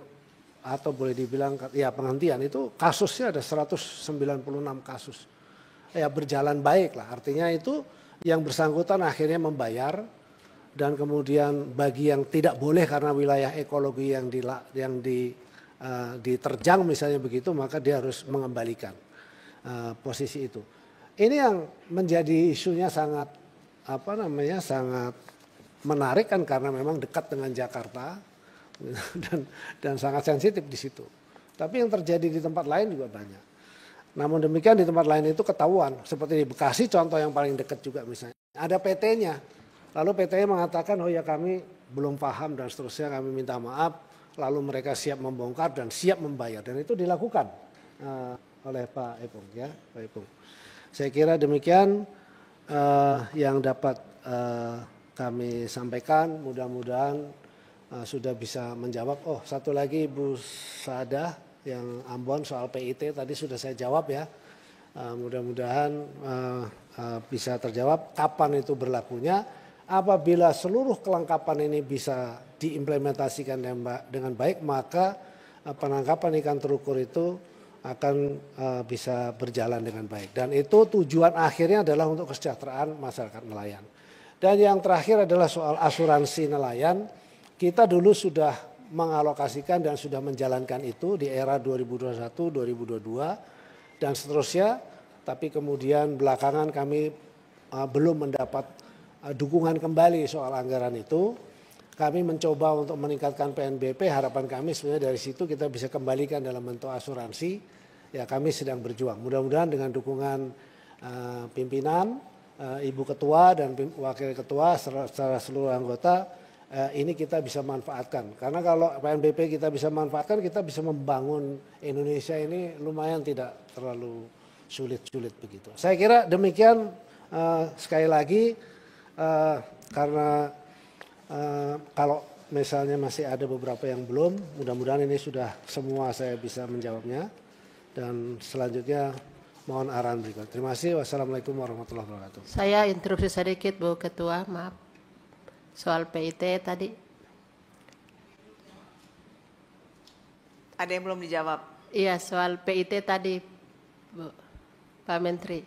atau boleh dibilang ya penghentian itu kasusnya ada 196 kasus. Ya berjalan baik lah, artinya itu yang bersangkutan akhirnya membayar dan kemudian bagi yang tidak boleh karena wilayah ekologi yang diterjang misalnya begitu maka dia harus mengembalikan posisi itu. Ini yang menjadi isunya sangat sangat menarik kan karena memang dekat dengan Jakarta dan sangat sensitif di situ. Tapi yang terjadi di tempat lain juga banyak. Namun demikian di tempat lain itu ketahuan. Seperti di Bekasi contoh yang paling dekat juga misalnya. Ada PT-nya. Lalu PT-nya mengatakan oh ya kami belum paham dan seterusnya kami minta maaf. Lalu mereka siap membongkar dan siap membayar. Dan itu dilakukan oleh Pak Epung. Ya, Pak Epung. Saya kira demikian yang dapat kami sampaikan, mudah-mudahan sudah bisa menjawab. Oh satu lagi Bu Sadah yang Ambon soal PIT tadi sudah saya jawab ya. Mudah-mudahan bisa terjawab kapan itu berlakunya. Apabila seluruh kelengkapan ini bisa diimplementasikan dengan baik maka penangkapan ikan terukur itu akan bisa berjalan dengan baik. Dan itu tujuan akhirnya adalah untuk kesejahteraan masyarakat nelayan. Dan yang terakhir adalah soal asuransi nelayan. Kita dulu sudah mengalokasikan dan sudah menjalankan itu di era 2021-2022 dan seterusnya. Tapi kemudian belakangan kami belum mendapat dukungan kembali soal anggaran itu. Kami mencoba untuk meningkatkan PNBP, harapan kami sebenarnya dari situ kita bisa kembalikan dalam bentuk asuransi. Ya kami sedang berjuang. Mudah-mudahan dengan dukungan pimpinan, Ibu Ketua dan Wakil Ketua secara seluruh anggota ini kita bisa manfaatkan. Karena kalau PNBP kita bisa manfaatkan, kita bisa membangun Indonesia ini lumayan tidak terlalu sulit-sulit begitu. Saya kira demikian sekali lagi karena kalau misalnya masih ada beberapa yang belum, mudah-mudahan ini sudah semua saya bisa menjawabnya. Dan selanjutnya mohon arahan berikut. Terima kasih. Wassalamualaikum warahmatullahi wabarakatuh. Saya interupsi sedikit Bu Ketua, maaf. Soal PIT tadi. Ada yang belum dijawab? Iya, soal PIT tadi Bu, Pak Menteri.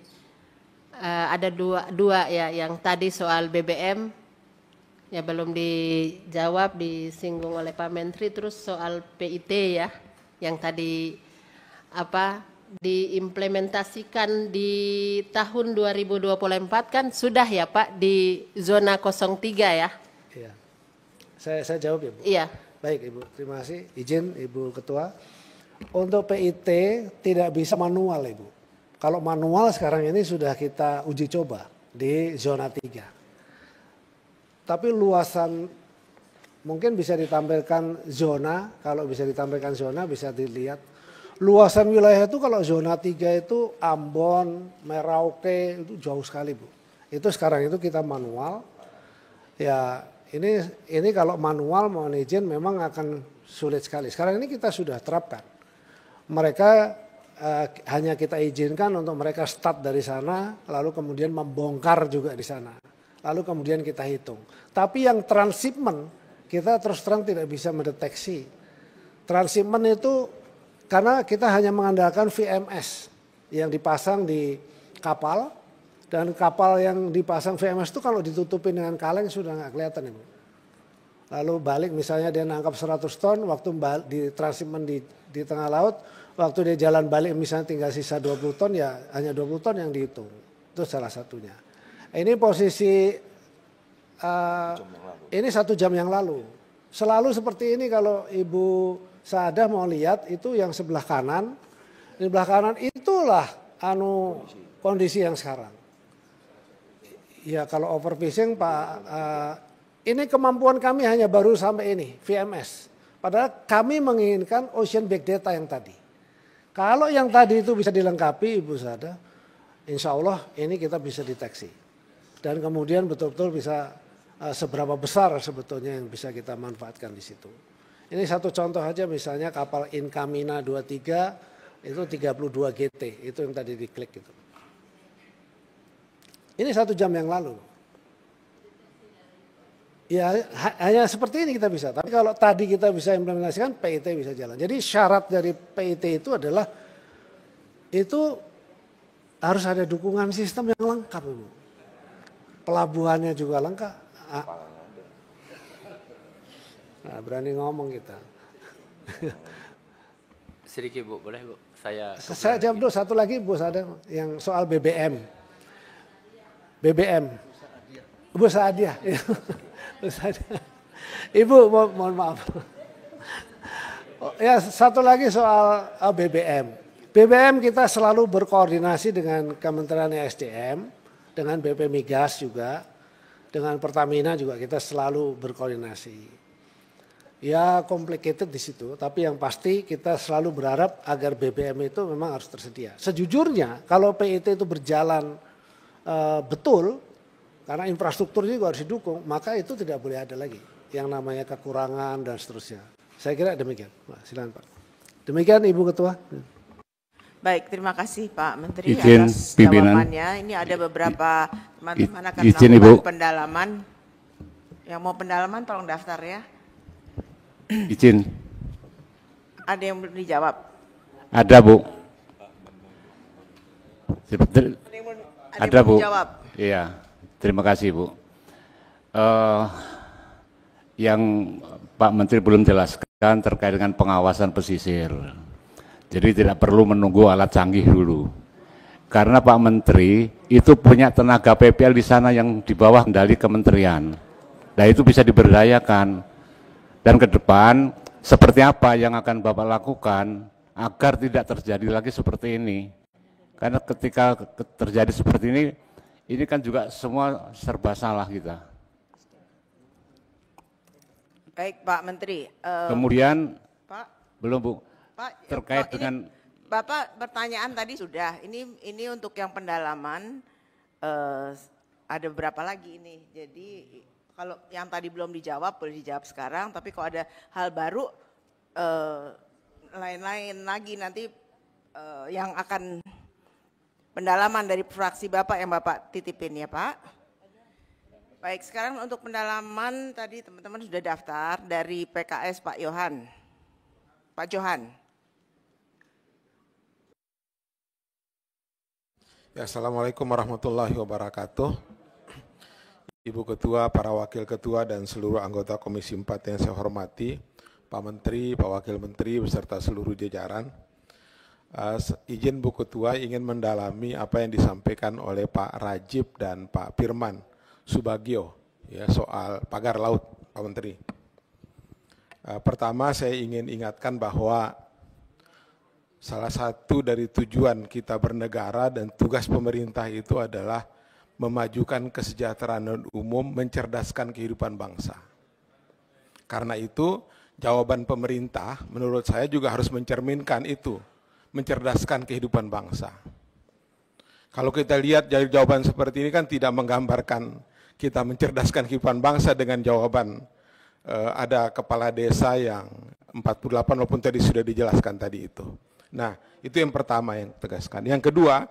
Ada dua ya, yang tadi soal BBM ya belum dijawab, disinggung oleh Pak Menteri. Terus soal PIT ya, yang tadi diimplementasikan di tahun 2024 kan sudah ya Pak di zona 03 ya? Iya. Saya jawab ya Bu? Iya. Baik Ibu, terima kasih. Izin Ibu Ketua. Untuk PIT tidak bisa manual Ibu. Kalau manual sekarang ini sudah kita uji coba di zona 3. Tapi luasan mungkin bisa ditampilkan zona, kalau bisa ditampilkan zona bisa dilihat. Luasan wilayah itu kalau zona 3 itu Ambon, Merauke itu jauh sekali Bu. Itu sekarang itu kita manual. Ya ini kalau manual mohon izin memang akan sulit sekali. Sekarang ini kita sudah terapkan. Mereka hanya kita izinkan untuk mereka start dari sana, lalu kemudian membongkar juga di sana. Lalu kemudian kita hitung. Tapi yang transshipment kita terus terang tidak bisa mendeteksi. Transshipment itu karena kita hanya mengandalkan VMS yang dipasang di kapal. Dan kapal yang dipasang VMS itu kalau ditutupin dengan kaleng sudah nggak kelihatan Ibu. Lalu balik misalnya dia nangkap 100 ton, waktu di transshipment di tengah laut, waktu dia jalan balik misalnya tinggal sisa 20 ton ya hanya 20 ton yang dihitung. Itu salah satunya. Ini posisi ini 1 jam yang lalu. Selalu seperti ini kalau Ibu Saadah mau lihat itu yang sebelah kanan. Di sebelah kanan itulah kondisi yang sekarang. Ya kalau overfishing Pak, ini kemampuan kami hanya baru sampai ini, VMS. Padahal kami menginginkan ocean big data yang tadi. Kalau yang tadi itu bisa dilengkapi Ibu Saadah, insya Allah ini kita bisa deteksi. Dan kemudian betul-betul bisa seberapa besar sebetulnya yang bisa kita manfaatkan di situ. Ini satu contoh aja misalnya kapal Incamina 23 itu 32 GT, itu yang tadi diklik itu. Ini 1 jam yang lalu. Ya hanya seperti ini kita bisa. Tapi kalau tadi kita bisa implementasikan, PIT bisa jalan. Jadi syarat dari PIT itu adalah itu harus ada dukungan sistem yang lengkap, Ibu. Pelabuhannya juga lengkap. Nah, berani ngomong kita. Sedikit Bu, boleh Bu? Saya jawab dulu satu lagi Bu Saadah yang soal BBM. BBM. Bu Saadah. Ibu mohon maaf. Ya satu lagi soal BBM. BBM kita selalu berkoordinasi dengan Kementerian SDM, dengan BP Migas juga, dengan Pertamina juga kita selalu berkoordinasi. Ya complicated di situ, tapi yang pasti kita selalu berharap agar BBM itu memang harus tersedia. Sejujurnya kalau PIT itu berjalan betul, karena infrastruktur juga harus didukung, maka itu tidak boleh ada lagi yang namanya kekurangan dan seterusnya. Saya kira demikian. Silakan Pak. Demikian Ibu Ketua. Baik, terima kasih Pak Menteri Izin, atas pimpinan. jawabannya. Ini ada beberapa teman-teman akan Izin, melakukan Ibu. pendalaman. Yang mau pendalaman tolong daftar ya. Izin. Ada yang belum dijawab? Ada Bu. Ada Bu. Jawab. Iya, terima kasih Bu. Yang Pak Menteri belum jelaskan terkait dengan pengawasan pesisir. Jadi tidak perlu menunggu alat canggih dulu. Karena Pak Menteri itu punya tenaga PPL di sana yang di bawah kendali kementerian. Nah itu bisa diberdayakan. Dan ke depan seperti apa yang akan Bapak lakukan agar tidak terjadi lagi seperti ini. Karena ketika terjadi seperti ini kan juga semua serba salah kita. Baik Pak Menteri. Kemudian, Pak, belum Bu, Pak, terkait ini dengan Bapak pertanyaan tadi sudah. Ini untuk yang pendalaman ada berapa lagi ini. Jadi kalau yang tadi belum dijawab boleh dijawab sekarang. Tapi kalau ada hal baru lain-lain lagi nanti yang akan pendalaman dari fraksi Bapak yang Bapak titipin ya Pak. Baik, sekarang untuk pendalaman tadi teman-teman sudah daftar dari PKS Pak Yohan. Pak Johan. Ya, Assalamualaikum warahmatullahi wabarakatuh. Ibu Ketua, para Wakil Ketua dan seluruh anggota Komisi 4 yang saya hormati, Pak Menteri, Pak Wakil Menteri beserta seluruh jajaran. Izin Bu Ketua ingin mendalami apa yang disampaikan oleh Pak Rajib dan Pak Firman Subagio ya soal pagar laut, Pak Menteri. Pertama saya ingin ingatkan bahwa salah satu dari tujuan kita bernegara dan tugas pemerintah itu adalah memajukan kesejahteraan umum, mencerdaskan kehidupan bangsa. Karena itu jawaban pemerintah menurut saya juga harus mencerminkan itu, mencerdaskan kehidupan bangsa. Kalau kita lihat dari jawaban seperti ini kan tidak menggambarkan kita mencerdaskan kehidupan bangsa dengan jawaban ada kepala desa yang 48 walaupun tadi sudah dijelaskan tadi itu. Nah, itu yang pertama yang tegaskan. Yang kedua,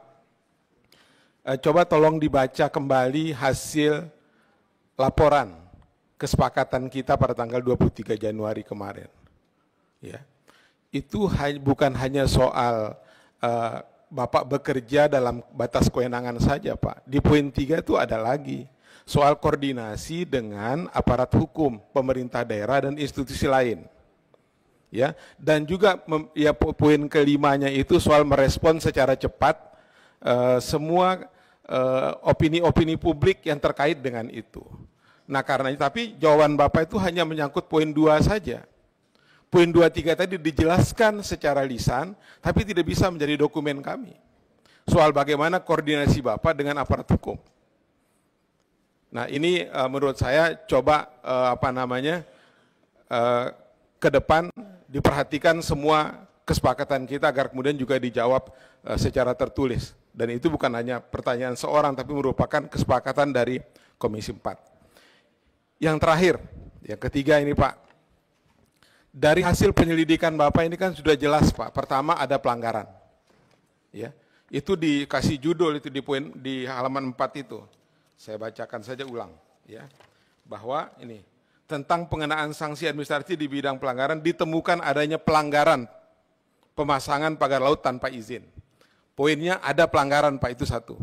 coba tolong dibaca kembali hasil laporan kesepakatan kita pada tanggal 23 Januari kemarin. Ya. Itu bukan hanya soal Bapak bekerja dalam batas kewenangan saja, Pak. Di poin 3 itu ada lagi soal koordinasi dengan aparat hukum, pemerintah daerah dan institusi lain. Ya, dan juga ya poin kelimanya itu soal merespon secara cepat semua opini-opini publik yang terkait dengan itu. Nah, karena itu tapi jawaban Bapak itu hanya menyangkut poin 2 saja. Poin 2, 3 tadi dijelaskan secara lisan, tapi tidak bisa menjadi dokumen kami. Soal bagaimana koordinasi Bapak dengan aparat hukum. Nah, ini menurut saya coba ke depan diperhatikan semua kesepakatan kita agar kemudian juga dijawab secara tertulis. Dan itu bukan hanya pertanyaan seorang, tapi merupakan kesepakatan dari Komisi 4. Yang terakhir, yang ketiga ini Pak, dari hasil penyelidikan Bapak ini kan sudah jelas Pak. Pertama ada pelanggaran, ya itu dikasih judul itu di halaman 4 itu. Saya bacakan saja ulang, ya bahwa ini tentang pengenaan sanksi administratif di bidang pelanggaran ditemukan adanya pelanggaran pemasangan pagar laut tanpa izin. Poinnya ada pelanggaran Pak, itu satu.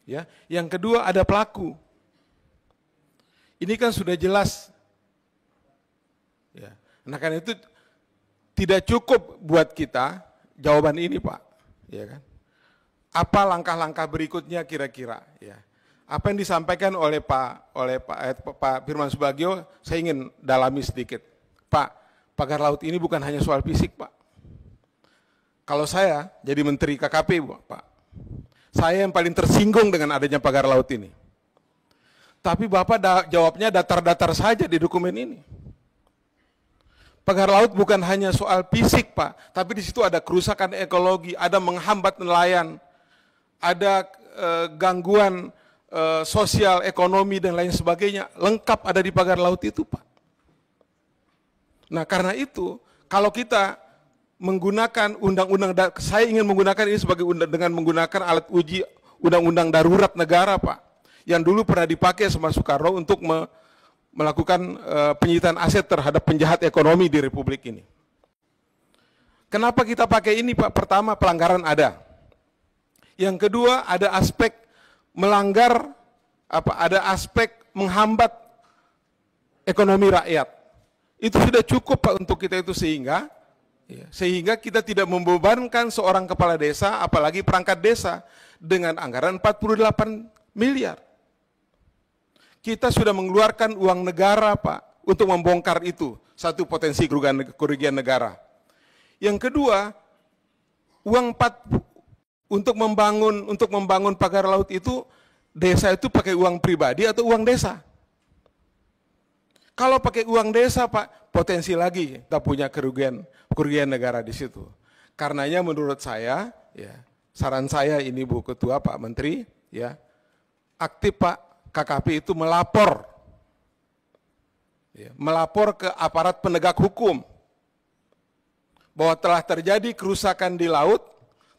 Ya, yang kedua ada pelaku. Ini kan sudah jelas. Ya. Nah, karena itu tidak cukup buat kita jawaban ini Pak, ya kan? Apa langkah-langkah berikutnya kira-kira? Ya. Apa yang disampaikan oleh Pak Firman Subagio, saya ingin dalami sedikit. Pak, pagar laut ini bukan hanya soal fisik Pak. Kalau saya jadi Menteri KKP Pak, saya yang paling tersinggung dengan adanya pagar laut ini. Tapi Bapak jawabnya datar-datar saja di dokumen ini. Pagar laut bukan hanya soal fisik Pak, tapi di situ ada kerusakan ekologi, ada menghambat nelayan, ada gangguan sosial, ekonomi dan lain sebagainya, lengkap ada di pagar laut itu Pak. Nah karena itu, kalau kita menggunakan undang-undang, saya ingin menggunakan ini sebagai dengan menggunakan alat uji undang-undang darurat negara Pak, yang dulu pernah dipakai sama Soekarno untuk melakukan penyitaan aset terhadap penjahat ekonomi di Republik ini. Kenapa kita pakai ini Pak? Pertama, pelanggaran ada. Yang kedua, ada aspek melanggar, ada aspek menghambat ekonomi rakyat. Itu sudah cukup Pak untuk kita itu sehingga kita tidak membebankan seorang kepala desa, apalagi perangkat desa, dengan anggaran 48 miliar. Kita sudah mengeluarkan uang negara Pak untuk membongkar itu, satu potensi kerugian negara. Yang kedua, untuk membangun pagar laut itu, desa itu pakai uang pribadi atau uang desa. Kalau pakai uang desa Pak, potensi lagi kita punya kerugian negara di situ. Karenanya menurut saya, ya saran saya ini Bu Ketua, Pak Menteri, ya aktif Pak. KKP itu melapor ke aparat penegak hukum bahwa telah terjadi kerusakan di laut,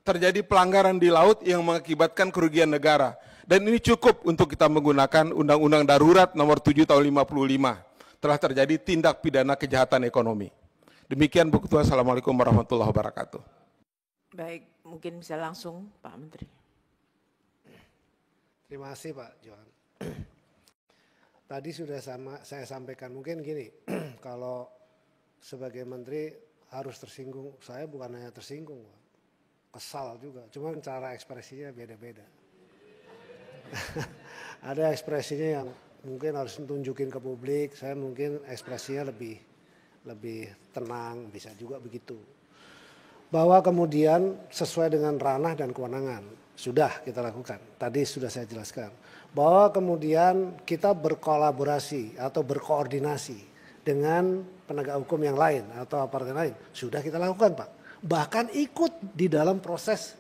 terjadi pelanggaran di laut yang mengakibatkan kerugian negara. Dan ini cukup untuk kita menggunakan Undang-Undang Darurat nomor 7 tahun 55. Telah terjadi tindak pidana kejahatan ekonomi. Demikian Bu Ketua, Assalamualaikum warahmatullahi wabarakatuh. Baik, mungkin bisa langsung Pak Menteri. Terima kasih Pak Johan. Tadi sudah saya sampaikan, mungkin gini, kalau sebagai menteri harus tersinggung. Saya bukan hanya tersinggung, Pak. Kesal juga. Cuma cara ekspresinya beda-beda. Ada ekspresinya yang mungkin harus tunjukin ke publik. Saya mungkin ekspresinya lebih tenang, bisa juga begitu. Bahwa kemudian sesuai dengan ranah dan kewenangan sudah kita lakukan. Tadi sudah saya jelaskan. Bahwa kemudian kita berkolaborasi atau berkoordinasi dengan penegak hukum yang lain atau aparat yang lain. Sudah kita lakukan, Pak. Bahkan ikut di dalam proses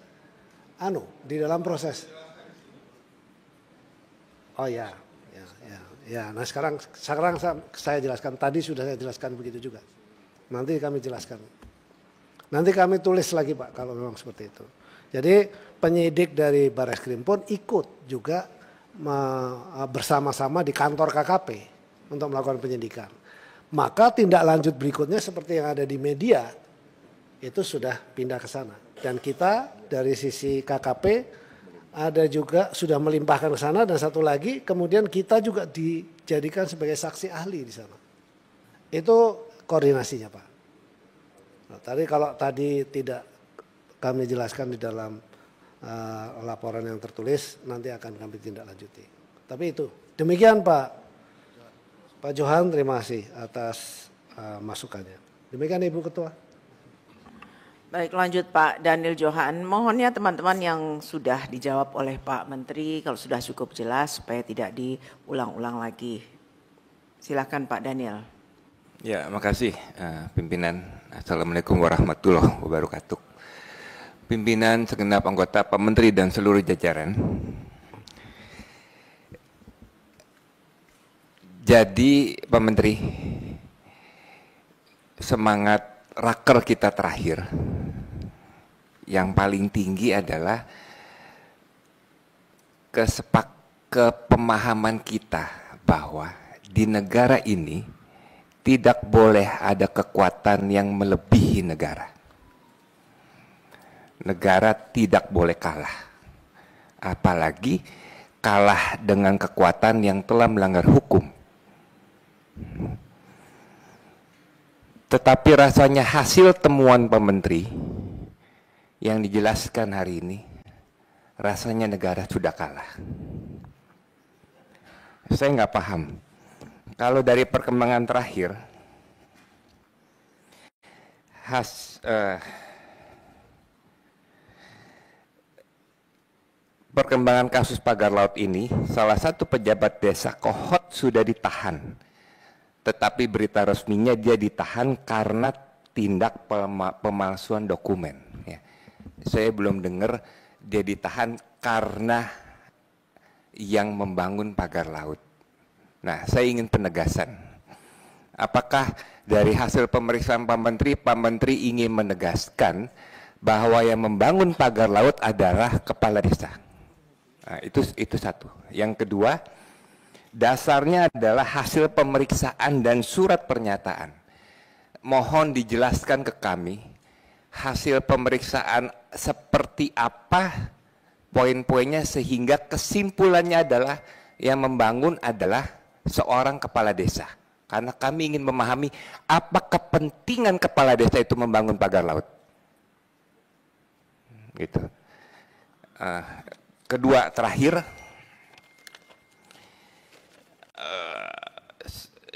Oh ya. Nah sekarang saya jelaskan. Tadi sudah saya jelaskan begitu juga. Nanti kami jelaskan. Nanti kami tulis lagi, Pak, kalau memang seperti itu. Jadi penyidik dari Barreskrim pun ikut juga bersama-sama di kantor KKP untuk melakukan penyidikan. Maka tindak lanjut berikutnya seperti yang ada di media itu sudah pindah ke sana. Dan kita dari sisi KKP ada juga sudah melimpahkan ke sana, dan satu lagi kemudian kita juga dijadikan sebagai saksi ahli di sana. Itu koordinasinya, Pak. Nah, kalau tadi tidak kami jelaskan di dalam laporan yang tertulis, nanti akan kami tindak lanjuti. Tapi itu demikian, Pak Johan, terima kasih atas masukannya. Demikian Ibu Ketua. Baik, lanjut Pak Daniel Johan. Mohonnya teman-teman yang sudah dijawab oleh Pak Menteri, kalau sudah cukup jelas supaya tidak diulang-ulang lagi. Silakan Pak Daniel. Ya, makasih pimpinan. Assalamualaikum warahmatullahi wabarakatuh. Pimpinan, segenap anggota, Pak Menteri dan seluruh jajaran. Jadi Pak Menteri, semangat raker kita terakhir yang paling tinggi adalah kepemahaman kita bahwa di negara ini tidak boleh ada kekuatan yang melebihi negara. Negara tidak boleh kalah, apalagi kalah dengan kekuatan yang telah melanggar hukum. Tetapi rasanya hasil temuan Pak Menteri yang dijelaskan hari ini, rasanya negara sudah kalah. Saya nggak paham. Kalau dari perkembangan terakhir, perkembangan kasus pagar laut ini, salah satu pejabat desa Kohot sudah ditahan. Tetapi berita resminya dia ditahan karena tindak pemalsuan dokumen. Ya. Saya belum dengar dia ditahan karena yang membangun pagar laut. Nah, saya ingin penegasan. Apakah dari hasil pemeriksaan Pak Menteri ingin menegaskan bahwa yang membangun pagar laut adalah kepala desa? Nah, itu satu. Yang kedua, dasarnya adalah hasil pemeriksaan dan surat pernyataan. Mohon dijelaskan ke kami hasil pemeriksaan seperti apa, poin-poinnya, sehingga kesimpulannya adalah yang membangun adalah seorang kepala desa. Karena kami ingin memahami apa kepentingan kepala desa itu membangun pagar laut. Gitu. Kedua, terakhir,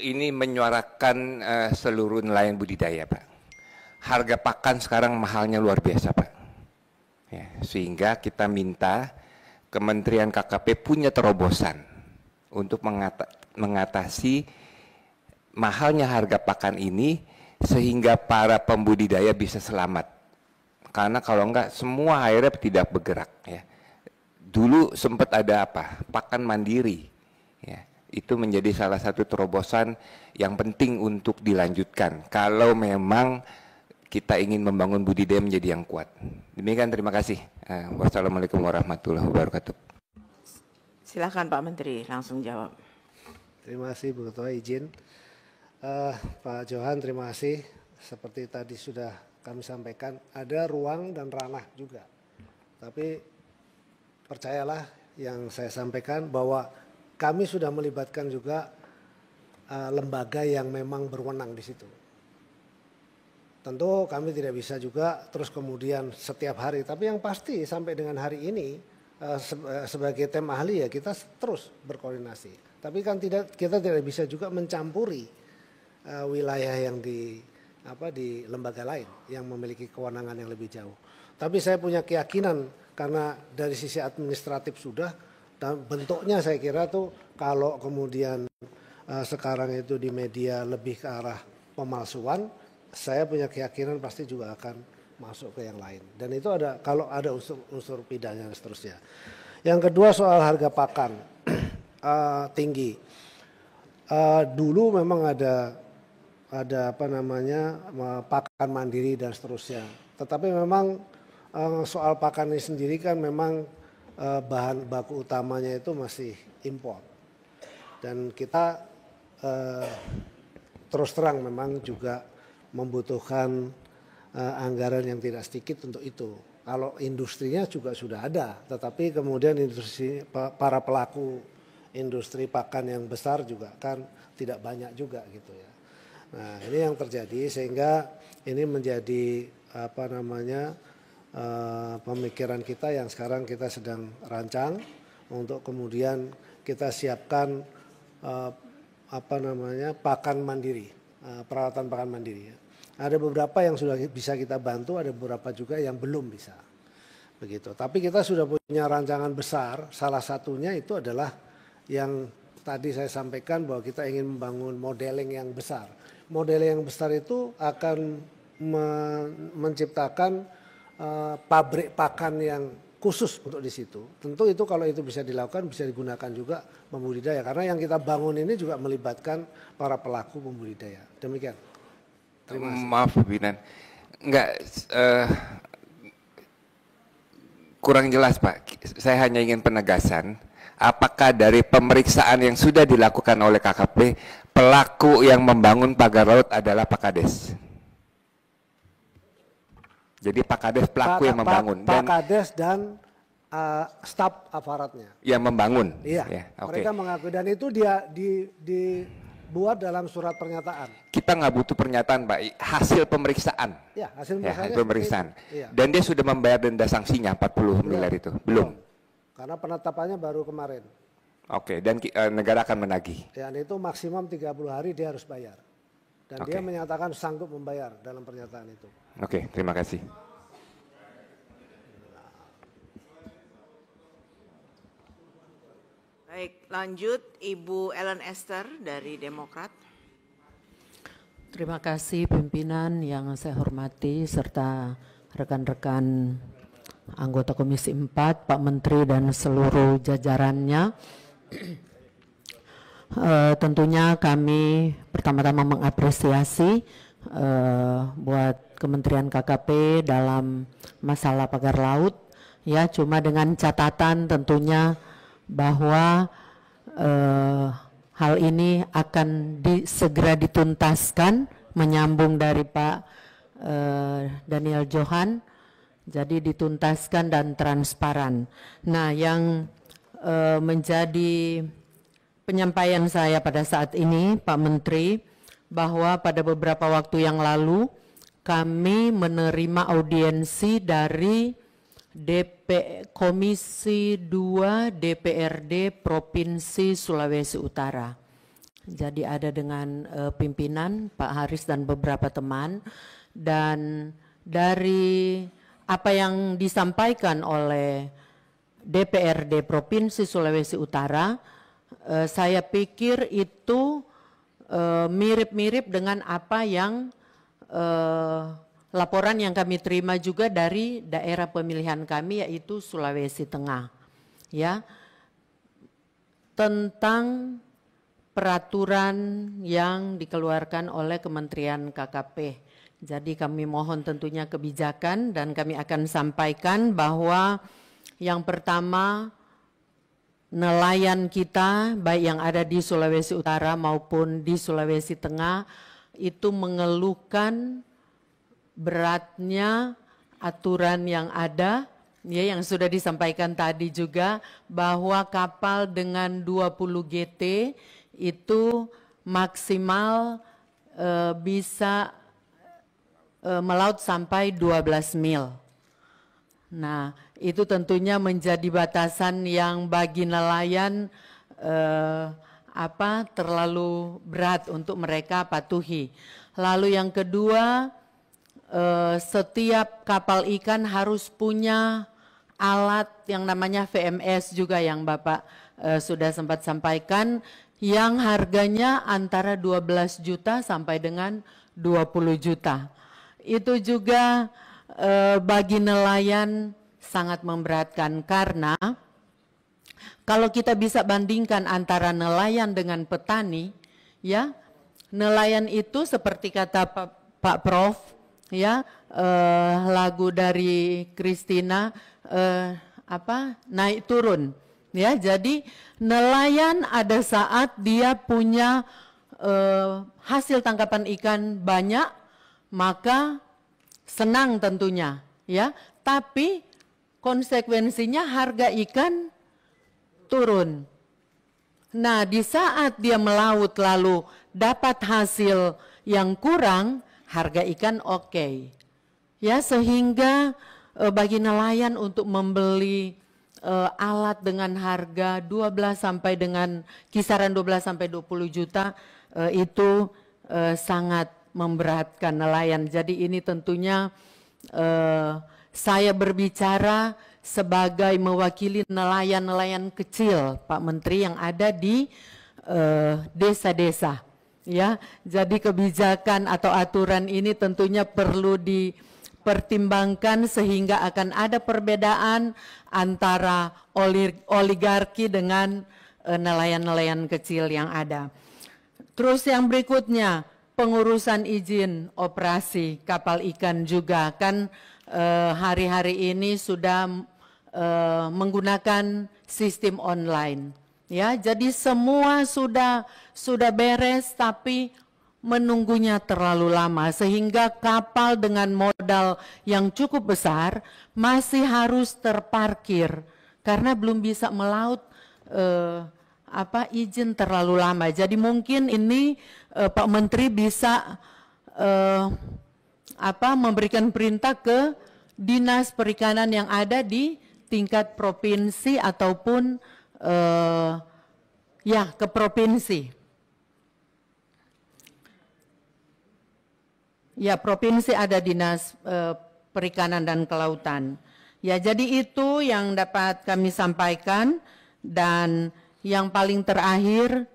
ini menyuarakan seluruh nelayan budidaya, Pak. Harga pakan sekarang mahalnya luar biasa, Pak. Ya, sehingga kita minta Kementerian KKP punya terobosan untuk mengatasi mahalnya harga pakan ini sehingga para pembudidaya bisa selamat. Karena kalau enggak semua akhirnya tidak bergerak. Ya. Dulu sempat ada apa? Pakan mandiri. Ya. Itu menjadi salah satu terobosan yang penting untuk dilanjutkan. Kalau memang kita ingin membangun budidaya menjadi yang kuat. Demikian, terima kasih. Wassalamualaikum warahmatullahi wabarakatuh. Silakan Pak Menteri langsung jawab. Terima kasih Bu Ketua, izin. Pak Johan, terima kasih. Seperti tadi sudah kami sampaikan, ada ruang dan ranah juga. Tapi percayalah yang saya sampaikan bahwa kami sudah melibatkan juga lembaga yang memang berwenang di situ. Tentu kami tidak bisa juga terus kemudian setiap hari, tapi yang pasti sampai dengan hari ini sebagai tim ahli ya kita terus berkoordinasi. Tapi kan kita tidak bisa juga mencampuri wilayah yang di lembaga lain yang memiliki kewenangan yang lebih jauh. Tapi saya punya keyakinan karena dari sisi administratif sudah, dan bentuknya saya kira tuh kalau kemudian sekarang itu di media lebih ke arah pemalsuan, saya punya keyakinan pasti juga akan masuk ke yang lain. Dan itu ada, kalau ada unsur pidana dan seterusnya. Yang kedua soal harga pakan tinggi. Dulu memang ada pakan mandiri dan seterusnya. Tetapi memang soal pakan ini sendiri kan memang bahan baku utamanya itu masih impor. Dan kita terus terang memang juga membutuhkan anggaran yang tidak sedikit untuk itu. Kalau industrinya juga sudah ada, tetapi kemudian industri para pelaku industri pakan yang besar juga kan tidak banyak juga gitu ya. Nah ini yang terjadi sehingga ini menjadi pemikiran kita yang sekarang kita sedang rancang untuk kemudian kita siapkan pakan mandiri, peralatan pakan mandiri ya. Ada beberapa yang sudah bisa kita bantu, ada beberapa juga yang belum bisa. Begitu. Tapi kita sudah punya rancangan besar, salah satunya itu adalah yang tadi saya sampaikan bahwa kita ingin membangun modeling yang besar. Modeling yang besar itu akan menciptakan pabrik pakan yang khusus untuk di situ. Tentu itu kalau itu bisa dilakukan bisa digunakan juga pembudidaya. Karena yang kita bangun ini juga melibatkan para pelaku pembudidaya. Demikian. Maaf pimpinan, kurang jelas Pak. Saya hanya ingin penegasan. Apakah dari pemeriksaan yang sudah dilakukan oleh KKP, pelaku yang membangun pagar laut adalah Pak Kades? Jadi Pak Kades pelaku yang membangun. Pak Kades dan staf aparatnya. Yang membangun? Iya, ya, mereka mengakui dan itu dia dibuat dalam surat pernyataan. Kita nggak butuh pernyataan Pak, hasil pemeriksaan. Ya, hasil pemeriksaan. Iya. Dan dia sudah membayar denda sanksinya 40 miliar itu? Belum? Karena penetapannya baru kemarin. Oke, dan negara akan menagih? Dan itu maksimum 30 hari dia harus bayar. Dan dia menyatakan sanggup membayar dalam pernyataan itu. Oke, terima kasih. Baik, lanjut Ibu Ellen Esther dari Demokrat. Terima kasih pimpinan yang saya hormati serta rekan-rekan anggota Komisi 4, Pak Menteri dan seluruh jajarannya. Tentunya kami pertama-tama mengapresiasi buat Kementerian KKP dalam masalah pagar laut, ya, cuma dengan catatan tentunya bahwa hal ini akan segera dituntaskan, menyambung dari Pak Daniel Johan, jadi dituntaskan dan transparan. Nah, yang menjadi penyampaian saya pada saat ini, Pak Menteri, bahwa pada beberapa waktu yang lalu kami menerima audiensi dari Komisi 2 DPRD Provinsi Sulawesi Utara. Jadi ada dengan pimpinan Pak Haris dan beberapa teman, dan dari apa yang disampaikan oleh DPRD Provinsi Sulawesi Utara, saya pikir itu mirip-mirip dengan apa yang laporan yang kami terima juga dari daerah pemilihan kami, yaitu Sulawesi Tengah, ya, tentang peraturan yang dikeluarkan oleh Kementerian KKP. Jadi kami mohon tentunya kebijakan, dan kami akan sampaikan bahwa yang pertama, nelayan kita baik yang ada di Sulawesi Utara maupun di Sulawesi Tengah itu mengeluhkan beratnya aturan yang ada, ya, yang sudah disampaikan tadi juga, bahwa kapal dengan 20 GT itu maksimal bisa melaut sampai 12 mil. Nah, itu tentunya menjadi batasan yang bagi nelayan terlalu berat untuk mereka patuhi. Lalu yang kedua, setiap kapal ikan harus punya alat yang namanya VMS juga yang Bapak sudah sempat sampaikan, yang harganya antara 12 juta sampai dengan 20 juta. Itu juga bagi nelayan sangat memberatkan, karena kalau kita bisa bandingkan antara nelayan dengan petani, ya, nelayan itu seperti kata Pak Prof, ya, lagu dari Christina, naik turun, ya. Jadi nelayan ada saat dia punya hasil tangkapan ikan banyak, maka senang tentunya, ya. Tapi konsekuensinya harga ikan turun. Nah, di saat dia melaut lalu dapat hasil yang kurang, harga ikan oke. Ya, sehingga bagi nelayan untuk membeli alat dengan harga 12 sampai dengan kisaran 12 sampai 20 juta itu sangat memberatkan nelayan. Jadi ini tentunya saya berbicara sebagai mewakili nelayan-nelayan kecil, Pak Menteri, yang ada di desa-desa. Ya, jadi kebijakan atau aturan ini tentunya perlu dipertimbangkan sehingga akan ada perbedaan antara oligarki dengan nelayan-nelayan kecil yang ada. Terus yang berikutnya, pengurusan izin operasi kapal ikan juga kan hari-hari ini sudah menggunakan sistem online. Ya, jadi semua sudah beres, tapi menunggunya terlalu lama sehingga kapal dengan modal yang cukup besar masih harus terparkir karena belum bisa melaut izin terlalu lama. Jadi mungkin ini Pak Menteri bisa memberikan perintah ke Dinas Perikanan yang ada di tingkat provinsi ataupun ke provinsi. Ya, provinsi ada Dinas Perikanan dan Kelautan. Ya, jadi itu yang dapat kami sampaikan. Dan yang paling terakhir,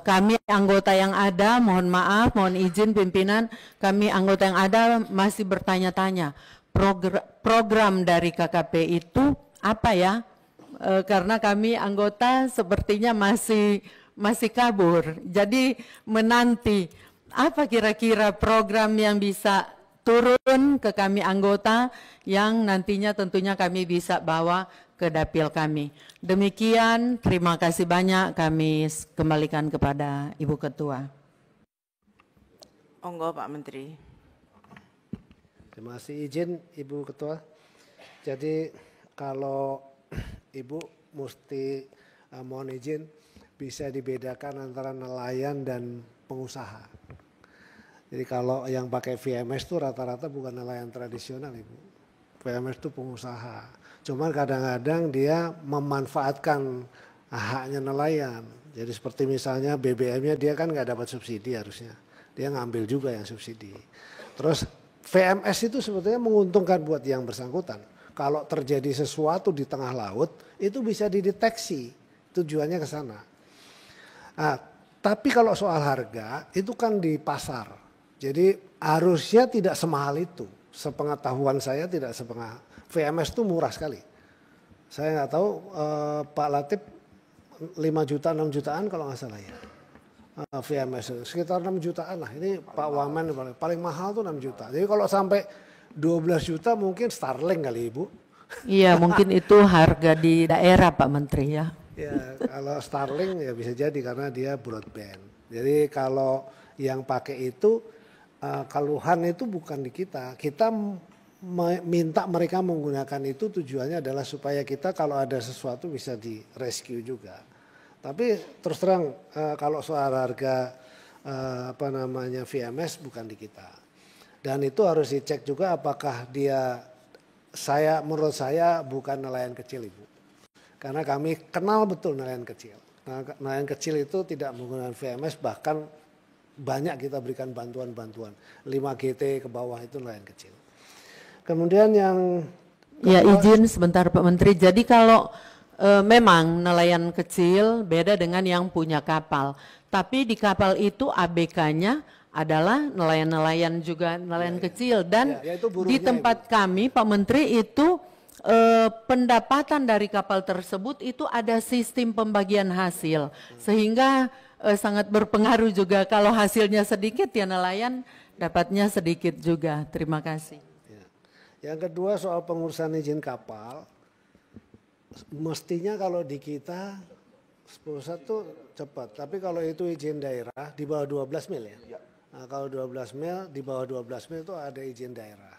kami anggota yang ada, mohon maaf, mohon izin pimpinan, kami anggota yang ada masih bertanya-tanya, program dari KKP itu apa ya? Karena kami anggota sepertinya masih kabur. Jadi menanti apa kira-kira program yang bisa turun ke kami anggota yang nantinya tentunya kami bisa bawa ke dapil kami. Demikian, terima kasih banyak, kami kembalikan kepada Ibu Ketua. Monggo Pak Menteri. Terima kasih, izin Ibu Ketua. Jadi kalau Ibu mesti mohon izin bisa dibedakan antara nelayan dan pengusaha. Jadi kalau yang pakai VMS itu rata-rata bukan nelayan tradisional, Ibu. VMS itu pengusaha. Cuman kadang-kadang dia memanfaatkan haknya nelayan. Jadi seperti misalnya BBM-nya dia kan nggak dapat subsidi harusnya. Dia ngambil juga yang subsidi. Terus VMS itu sebetulnya menguntungkan buat yang bersangkutan. Kalau terjadi sesuatu di tengah laut, itu bisa dideteksi. Tujuannya ke sana. Nah, tapi kalau soal harga, itu kan di pasar. Jadi harusnya tidak semahal itu. Sepengetahuan saya tidak sepengah. VMS itu murah sekali. Saya nggak tahu Pak Latif 5 juta, 6 jutaan kalau nggak salah ya. VMS sekitar 6 jutaan lah. Ini Pak Wamen paling mahal tuh 6 juta. Jadi kalau sampai 12 juta mungkin Starlink kali Ibu. Iya, mungkin itu harga di daerah Pak Menteri ya. Ya, kalau Starlink ya bisa jadi karena dia broadband. Jadi kalau yang pakai itu keluhan itu bukan di kita. Kita minta mereka menggunakan itu tujuannya adalah supaya kita kalau ada sesuatu bisa di rescue juga. Tapi terus terang kalau soal harga VMS bukan di kita. Dan itu harus dicek juga apakah dia, menurut saya bukan nelayan kecil Ibu. Karena kami kenal betul nelayan kecil. Nah, nelayan kecil itu tidak menggunakan VMS, bahkan banyak kita berikan bantuan-bantuan. 5 GT ke bawah itu nelayan kecil. Kemudian yang ya, izin sebentar Pak Menteri. Jadi kalau memang nelayan kecil beda dengan yang punya kapal. Tapi di kapal itu ABK-nya adalah nelayan-nelayan juga nelayan kecil. Dan di tempat kami Pak Menteri itu pendapatan dari kapal tersebut itu ada sistem pembagian hasil. Sehingga sangat berpengaruh juga kalau hasilnya sedikit ya nelayan dapatnya sedikit juga. Terima kasih. Yang kedua soal pengurusan izin kapal, mestinya kalau di kita 10 tuh cepat, tapi kalau itu izin daerah di bawah 12 mil ya. Nah, kalau 12 mil, di bawah 12 mil itu ada izin daerah.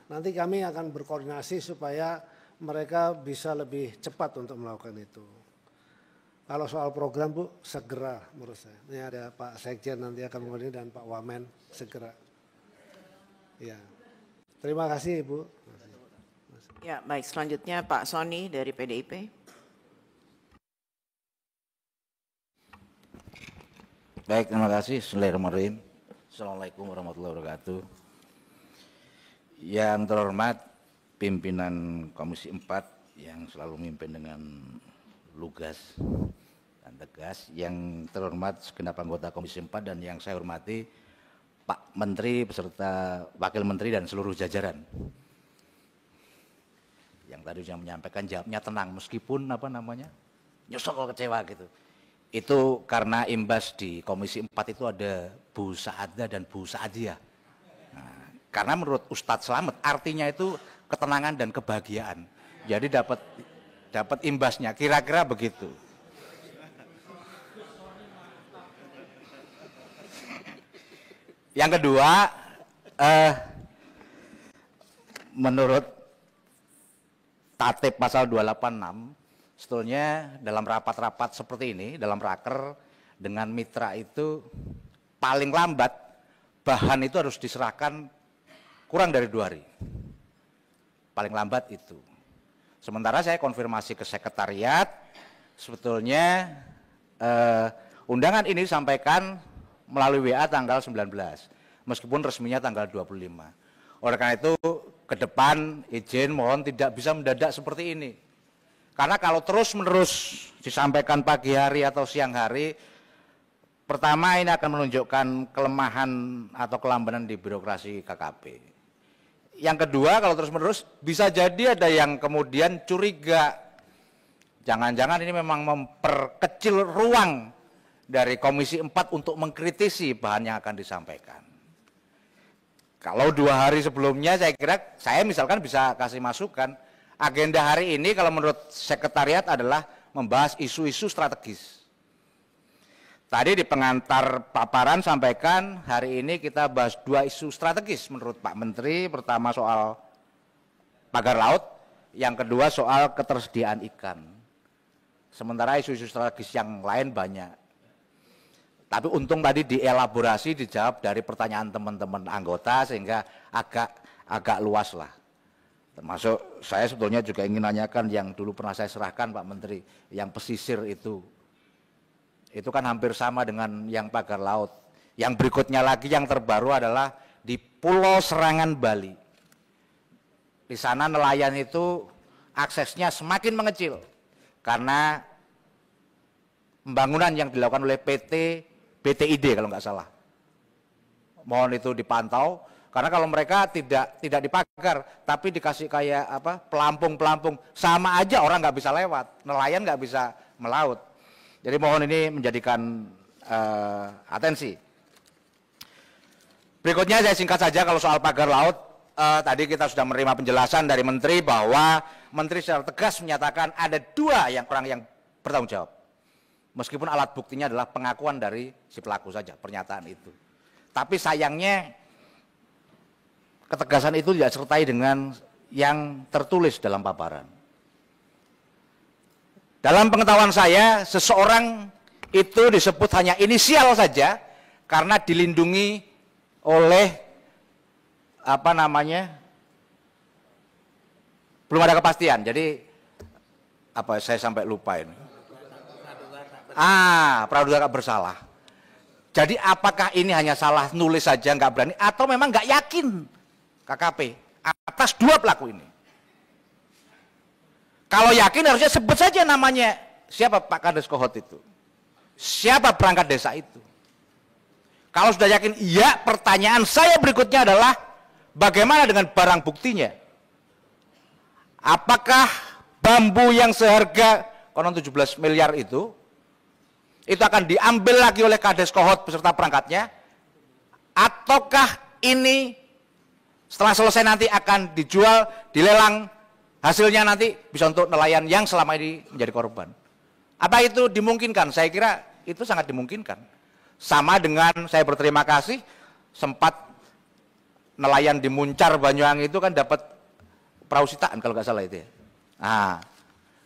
Nanti kami akan berkoordinasi supaya mereka bisa lebih cepat untuk melakukan itu. Kalau soal program Bu, segera menurut saya. Ini ada Pak Sekjen nanti akan mengoordinir dan Pak Wamen segera. Ya. Terima kasih Ibu. Ya, baik. Selanjutnya Pak Soni dari PDIP. Baik, terima kasih. Bismillahirrahmanirrahim. Assalamualaikum warahmatullahi wabarakatuh. Yang terhormat pimpinan Komisi 4 yang selalu memimpin dengan lugas dan tegas. Yang terhormat segenap anggota Komisi 4 dan yang saya hormati Pak Menteri beserta Wakil Menteri dan seluruh jajaran. Yang tadi yang menyampaikan jawabnya tenang meskipun nyesel kalau kecewa gitu. Itu karena imbas di Komisi 4 itu ada Bu Saadah dan Bu Saadiah. Nah, karena menurut Ustadz Slamet artinya itu ketenangan dan kebahagiaan. Jadi dapat imbasnya, kira-kira begitu. Yang kedua, menurut Tatip pasal 286, sebetulnya dalam rapat-rapat seperti ini, dalam raker dengan mitra itu paling lambat bahan itu harus diserahkan kurang dari 2 hari. Paling lambat itu. Sementara saya konfirmasi ke sekretariat, sebetulnya undangan ini disampaikan melalui WA tanggal 19, meskipun resminya tanggal 25. Oleh karena itu, ke depan izin mohon tidak bisa mendadak seperti ini. Karena kalau terus-menerus disampaikan pagi hari atau siang hari, pertama ini akan menunjukkan kelemahan atau kelambanan di birokrasi KKP. Yang kedua, kalau terus-menerus bisa jadi ada yang kemudian curiga. Jangan-jangan ini memang memperkecil ruang dari Komisi 4 untuk mengkritisi bahan yang akan disampaikan. Kalau 2 hari sebelumnya saya kira, saya misalkan bisa kasih masukan, agenda hari ini kalau menurut sekretariat adalah membahas isu-isu strategis. Tadi di pengantar paparan sampaikan hari ini kita bahas 2 isu strategis menurut Pak Menteri. Pertama soal pagar laut, yang kedua soal ketersediaan ikan. Sementara isu-isu strategis yang lain banyak. Tapi untung tadi dielaborasi, dijawab dari pertanyaan teman-teman anggota sehingga agak luas lah. Termasuk saya sebetulnya juga ingin nanyakan yang dulu pernah saya serahkan Pak Menteri, yang pesisir itu kan hampir sama dengan yang pagar laut. Yang berikutnya lagi yang terbaru adalah di Pulau Serangan Bali. Di sana nelayan itu aksesnya semakin mengecil karena pembangunan yang dilakukan oleh BTID kalau nggak salah. Mohon itu dipantau. Karena kalau mereka tidak dipagar, tapi dikasih kayak pelampung-pelampung, sama aja orang nggak bisa lewat, nelayan nggak bisa melaut. Jadi mohon ini menjadikan atensi. Berikutnya saya singkat saja kalau soal pagar laut, tadi kita sudah menerima penjelasan dari Menteri bahwa Menteri secara tegas menyatakan ada 2 orang yang bertanggung jawab. Meskipun alat buktinya adalah pengakuan dari si pelaku saja, pernyataan itu. Tapi sayangnya ketegasan itu tidak disertai dengan yang tertulis dalam paparan. Dalam pengetahuan saya, seseorang itu disebut hanya inisial saja karena dilindungi oleh apa namanya, belum ada kepastian. Jadi apa saya sampai lupa ini. Praduga tak bersalah. Jadi apakah ini hanya salah nulis saja nggak berani atau memang nggak yakin KKP atas dua pelaku ini? Kalau yakin harusnya sebut saja namanya. Siapa Pak Kades Kohot itu? Siapa perangkat desa itu? Kalau sudah yakin iya, pertanyaan saya berikutnya adalah bagaimana dengan barang buktinya? Apakah bambu yang seharga konon 17 miliar itu akan diambil lagi oleh Kades Kohot beserta perangkatnya? Ataukah ini setelah selesai nanti akan dijual, dilelang, hasilnya nanti bisa untuk nelayan yang selama ini menjadi korban? Apa itu dimungkinkan? Saya kira itu sangat dimungkinkan. Sama dengan saya berterima kasih sempat nelayan di Muncar Banyuwangi itu kan dapat perahu sitaan kalau nggak salah itu ya.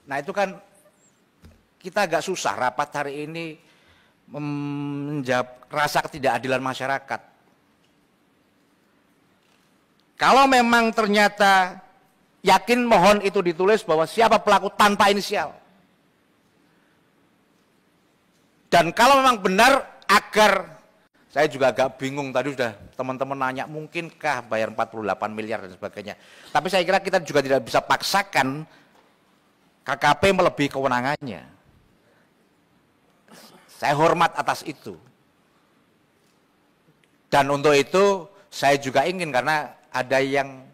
Nah itu kan kita agak susah rapat hari ini menjawab rasa ketidakadilan masyarakat. Kalau memang ternyata yakin mohon itu ditulis bahwa siapa pelaku tanpa inisial. Dan kalau memang benar agar, saya juga agak bingung tadi sudah teman-teman nanya mungkinkah bayar 48 miliar dan sebagainya. Tapi saya kira kita juga tidak bisa paksakan KKP melebihi kewenangannya. Saya hormat atas itu. Dan untuk itu saya juga ingin, karena ada yang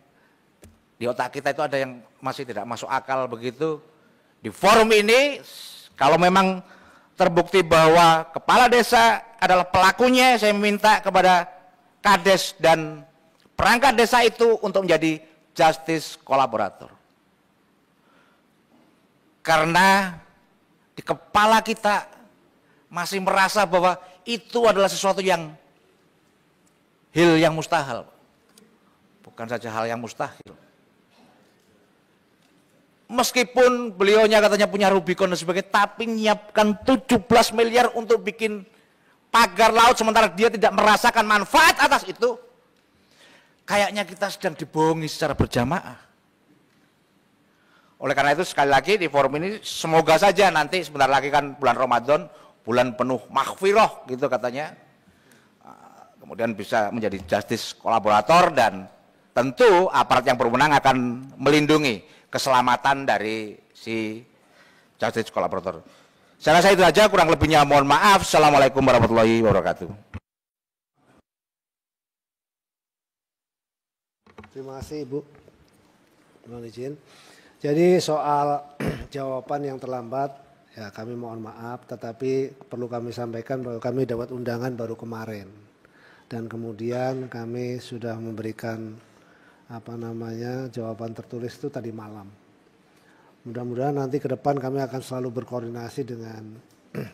di otak kita itu ada yang masih tidak masuk akal begitu. Di forum ini kalau memang terbukti bahwa kepala desa adalah pelakunya, saya minta kepada Kades dan perangkat desa itu untuk menjadi justice kolaborator. Karena di kepala kita masih merasa bahwa itu adalah sesuatu yang mustahil. Bukan saja hal yang mustahil. Meskipun beliaunya katanya punya Rubicon dan sebagainya, tapi menyiapkan 17 miliar untuk bikin pagar laut sementara dia tidak merasakan manfaat atas itu, kayaknya kita sedang dibohongi secara berjamaah. Oleh karena itu sekali lagi di forum ini semoga saja nanti sebentar lagi kan bulan Ramadan, bulan penuh maghfirah gitu katanya, kemudian bisa menjadi justice kolaborator dan tentu aparat yang berwenang akan melindungi keselamatan dari si justice kolaborator. Saya rasa itu saja, kurang lebihnya mohon maaf. Assalamualaikum warahmatullahi wabarakatuh. Terima kasih Ibu. Mohon izin. Jadi soal jawaban yang terlambat, ya kami mohon maaf, tetapi perlu kami sampaikan bahwa kami dapat undangan baru kemarin. Dan kemudian kami sudah memberikan jawaban tertulis itu tadi malam. Mudah-mudahan nanti ke depan kami akan selalu berkoordinasi dengan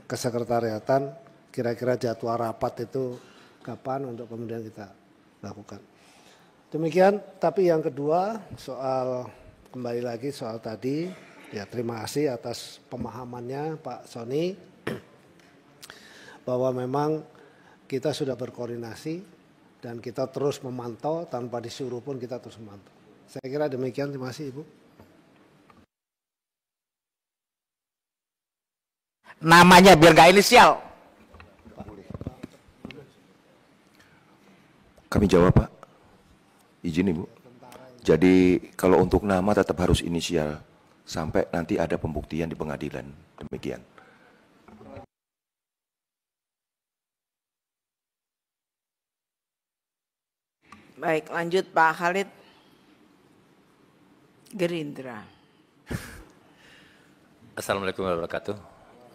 kesekretariatan, kira-kira jadwal rapat itu kapan untuk kemudian kita lakukan. Demikian, tapi yang kedua kembali lagi soal tadi, ya terima kasih atas pemahamannya Pak Sony, bahwa memang kita sudah berkoordinasi, dan kita terus memantau, tanpa disuruh pun kita terus memantau. Saya kira demikian, terima kasih Ibu. Namanya biar nggak inisial. Kami jawab Pak, izin Ibu. Jadi kalau untuk nama tetap harus inisial, sampai nanti ada pembuktian di pengadilan, demikian. Baik, lanjut Pak Khalid, Gerindra. Assalamualaikum warahmatullahi wabarakatuh.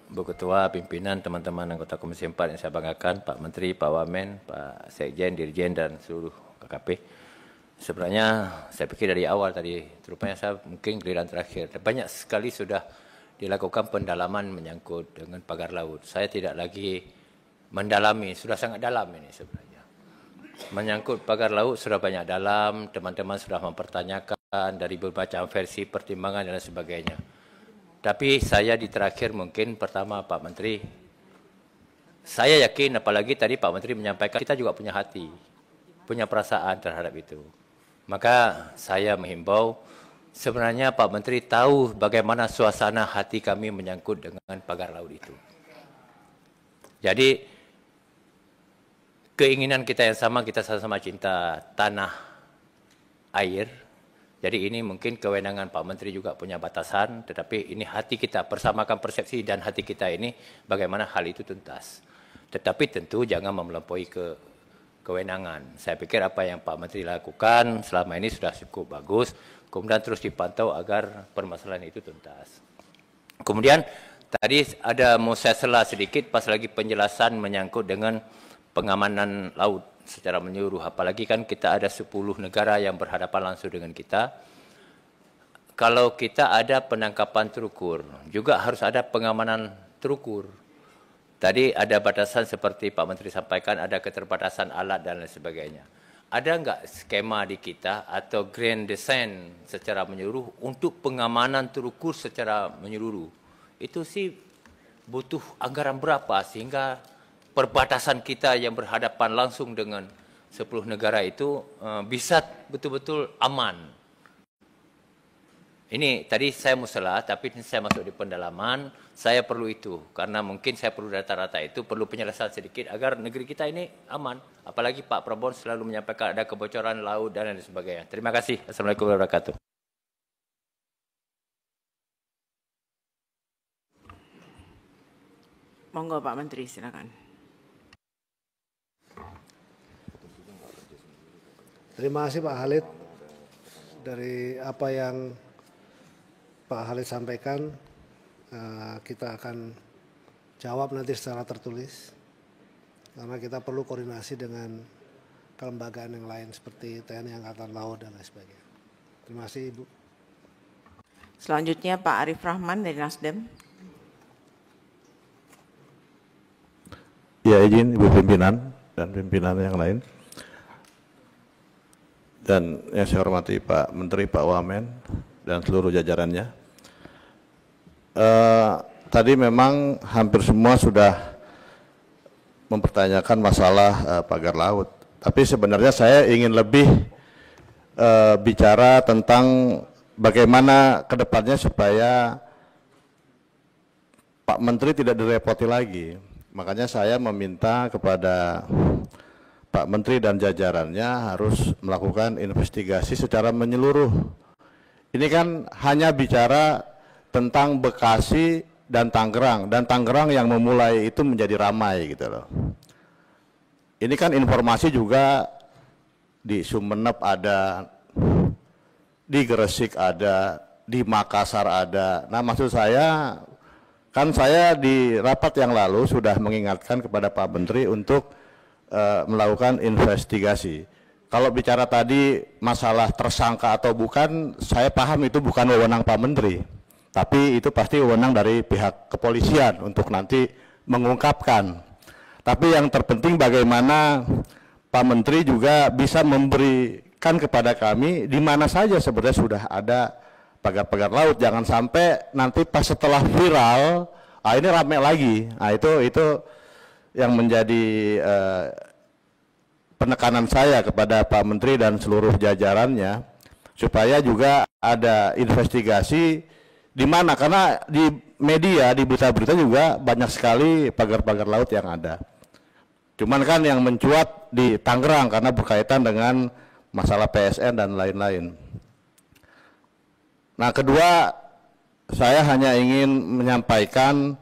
Bu Ketua, pimpinan, teman-teman anggota Komisi 4 yang saya banggakan, Pak Menteri, Pak Wamen, Pak Sekjen, Dirjen, dan seluruh KKP. Sebenarnya saya pikir dari awal tadi, rupanya saya mungkin giliran terakhir. Banyak sekali sudah dilakukan pendalaman menyangkut dengan pagar laut. Saya tidak lagi mendalami, sudah sangat dalam ini sebenarnya. Menyangkut pagar laut sudah banyak dalam, teman-teman sudah mempertanyakan dari berbagai versi pertimbangan dan sebagainya. Tapi saya di terakhir mungkin pertama Pak Menteri, saya yakin apalagi tadi Pak Menteri menyampaikan kita juga punya hati, punya perasaan terhadap itu. Maka saya menghimbau, sebenarnya Pak Menteri tahu bagaimana suasana hati kami menyangkut dengan pagar laut itu. Jadi keinginan kita yang sama, kita sama-sama cinta tanah air. Jadi ini mungkin kewenangan Pak Menteri juga punya batasan, tetapi ini hati kita, persamakan persepsi dan hati kita ini bagaimana hal itu tuntas. Tetapi tentu jangan melampaui kewenangan. Saya pikir apa yang Pak Menteri lakukan selama ini sudah cukup bagus, kemudian terus dipantau agar permasalahan itu tuntas. Kemudian tadi ada mau saya sela sedikit pas lagi penjelasan menyangkut dengan pengamanan laut secara menyeluruh, apalagi kan kita ada 10 negara yang berhadapan langsung dengan kita. Kalau kita ada penangkapan terukur, juga harus ada pengamanan terukur. Tadi ada batasan seperti Pak Menteri sampaikan, ada keterbatasan alat dan lain sebagainya. Ada enggak skema di kita atau grand design secara menyeluruh untuk pengamanan terukur secara menyeluruh? Itu sih butuh anggaran berapa sehingga perbatasan kita yang berhadapan langsung dengan 10 negara itu bisa betul-betul aman. Ini tadi saya musyawarah, tapi saya masuk di pendalaman, saya perlu itu. Karena mungkin saya perlu data-data itu, perlu penjelasan sedikit agar negeri kita ini aman. Apalagi Pak Prabowo selalu menyampaikan ada kebocoran laut dan lain sebagainya. Terima kasih. Assalamualaikum warahmatullahi wabarakatuh. Monggo Pak Menteri, silakan. Terima kasih Pak Khalid. Dari apa yang Pak Khalid sampaikan, kita akan jawab nanti secara tertulis. Karena kita perlu koordinasi dengan kelembagaan yang lain seperti TNI Angkatan Laut dan lain sebagainya. Terima kasih Ibu. Selanjutnya Pak Arif Rahman dari Nasdem. Ya, izin Ibu Pimpinan dan pimpinan yang lain. Dan yang saya hormati Pak Menteri, Pak Wamen, dan seluruh jajarannya. Tadi memang hampir semua sudah mempertanyakan masalah pagar laut. Tapi sebenarnya saya ingin lebih bicara tentang bagaimana ke depannya supaya Pak Menteri tidak direpoti lagi. Makanya saya meminta kepada Pak Menteri dan jajarannya harus melakukan investigasi secara menyeluruh. Ini kan hanya bicara tentang Bekasi dan Tangerang yang memulai itu menjadi ramai gitu loh. Ini kan informasi juga di Sumeneb ada, di Gresik ada, di Makassar ada. Nah maksud saya, kan saya di rapat yang lalu sudah mengingatkan kepada Pak Menteri untuk melakukan investigasi. Kalau bicara tadi masalah tersangka atau bukan, saya paham itu bukan wewenang Pak Menteri, tapi itu pasti wewenang dari pihak kepolisian untuk nanti mengungkapkan. Tapi yang terpenting bagaimana Pak Menteri juga bisa memberikan kepada kami di mana saja sebenarnya sudah ada pagar-pagar laut. Jangan sampai nanti pas setelah viral, ini rame lagi. Nah itu yang menjadi penekanan saya kepada Pak Menteri dan seluruh jajarannya supaya juga ada investigasi di mana, karena di media, di berita-berita juga banyak sekali pagar-pagar laut yang ada. Cuman kan yang mencuat di Tangerang karena berkaitan dengan masalah PSN dan lain-lain. Nah kedua, saya hanya ingin menyampaikan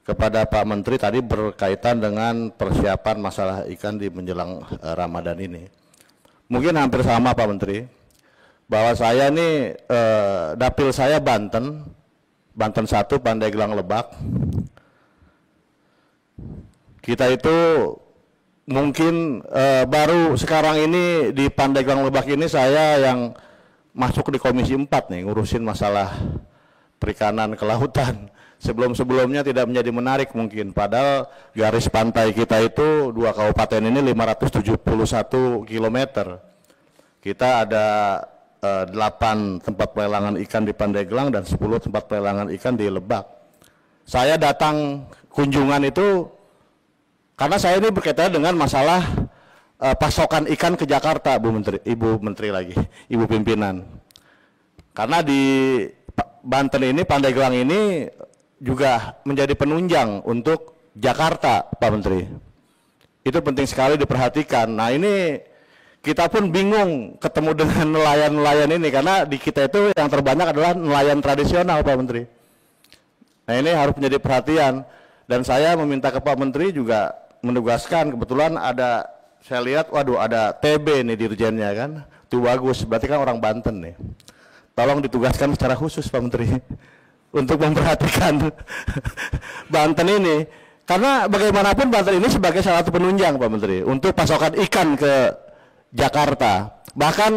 kepada Pak Menteri tadi berkaitan dengan persiapan masalah ikan di menjelang Ramadan ini. Mungkin hampir sama Pak Menteri, bahwa saya ini dapil saya Banten 1 Pandeglang Lebak. Kita itu mungkin baru sekarang ini di Pandeglang Lebak ini saya yang masuk di Komisi 4 nih ngurusin masalah perikanan kelautan. Sebelum-sebelumnya tidak menjadi menarik mungkin, padahal garis pantai kita itu 2 kabupaten ini 571 km. Kita ada 8 tempat pelelangan ikan di Pandeglang dan 10 tempat pelelangan ikan di Lebak. Saya datang kunjungan itu karena saya ini berkaitan dengan masalah pasokan ikan ke Jakarta, Ibu Menteri lagi, Ibu Pimpinan. Karena di Banten ini, Pandeglang ini juga menjadi penunjang untuk Jakarta, Pak Menteri. Itu penting sekali diperhatikan. Nah ini kita pun bingung ketemu dengan nelayan-nelayan ini, karena di kita itu yang terbanyak adalah nelayan tradisional, Pak Menteri. Nah ini harus menjadi perhatian. Dan saya meminta ke Pak Menteri juga menugaskan, kebetulan ada, saya lihat, waduh ada TB nih dirjennya kan, itu bagus, berarti kan orang Banten nih. Tolong ditugaskan secara khusus Pak Menteri untuk memperhatikan Banten ini, karena bagaimanapun Banten ini sebagai salah satu penunjang Pak Menteri untuk pasokan ikan ke Jakarta. Bahkan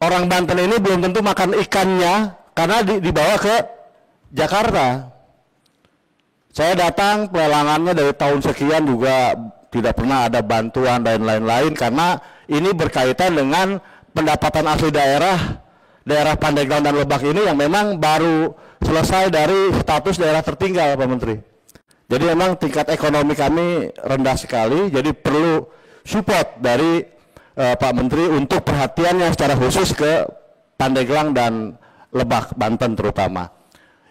orang Banten ini belum tentu makan ikannya karena dibawa ke Jakarta. Saya datang pelelangannya dari tahun sekian juga tidak pernah ada bantuan dan lain-lain, karena ini berkaitan dengan pendapatan asli daerah Pandeglang dan Lebak ini yang memang baru selesai dari status daerah tertinggal, Pak Menteri. Jadi memang tingkat ekonomi kami rendah sekali, jadi perlu support dari Pak Menteri untuk perhatiannya secara khusus ke Pandeglang dan Lebak, Banten terutama.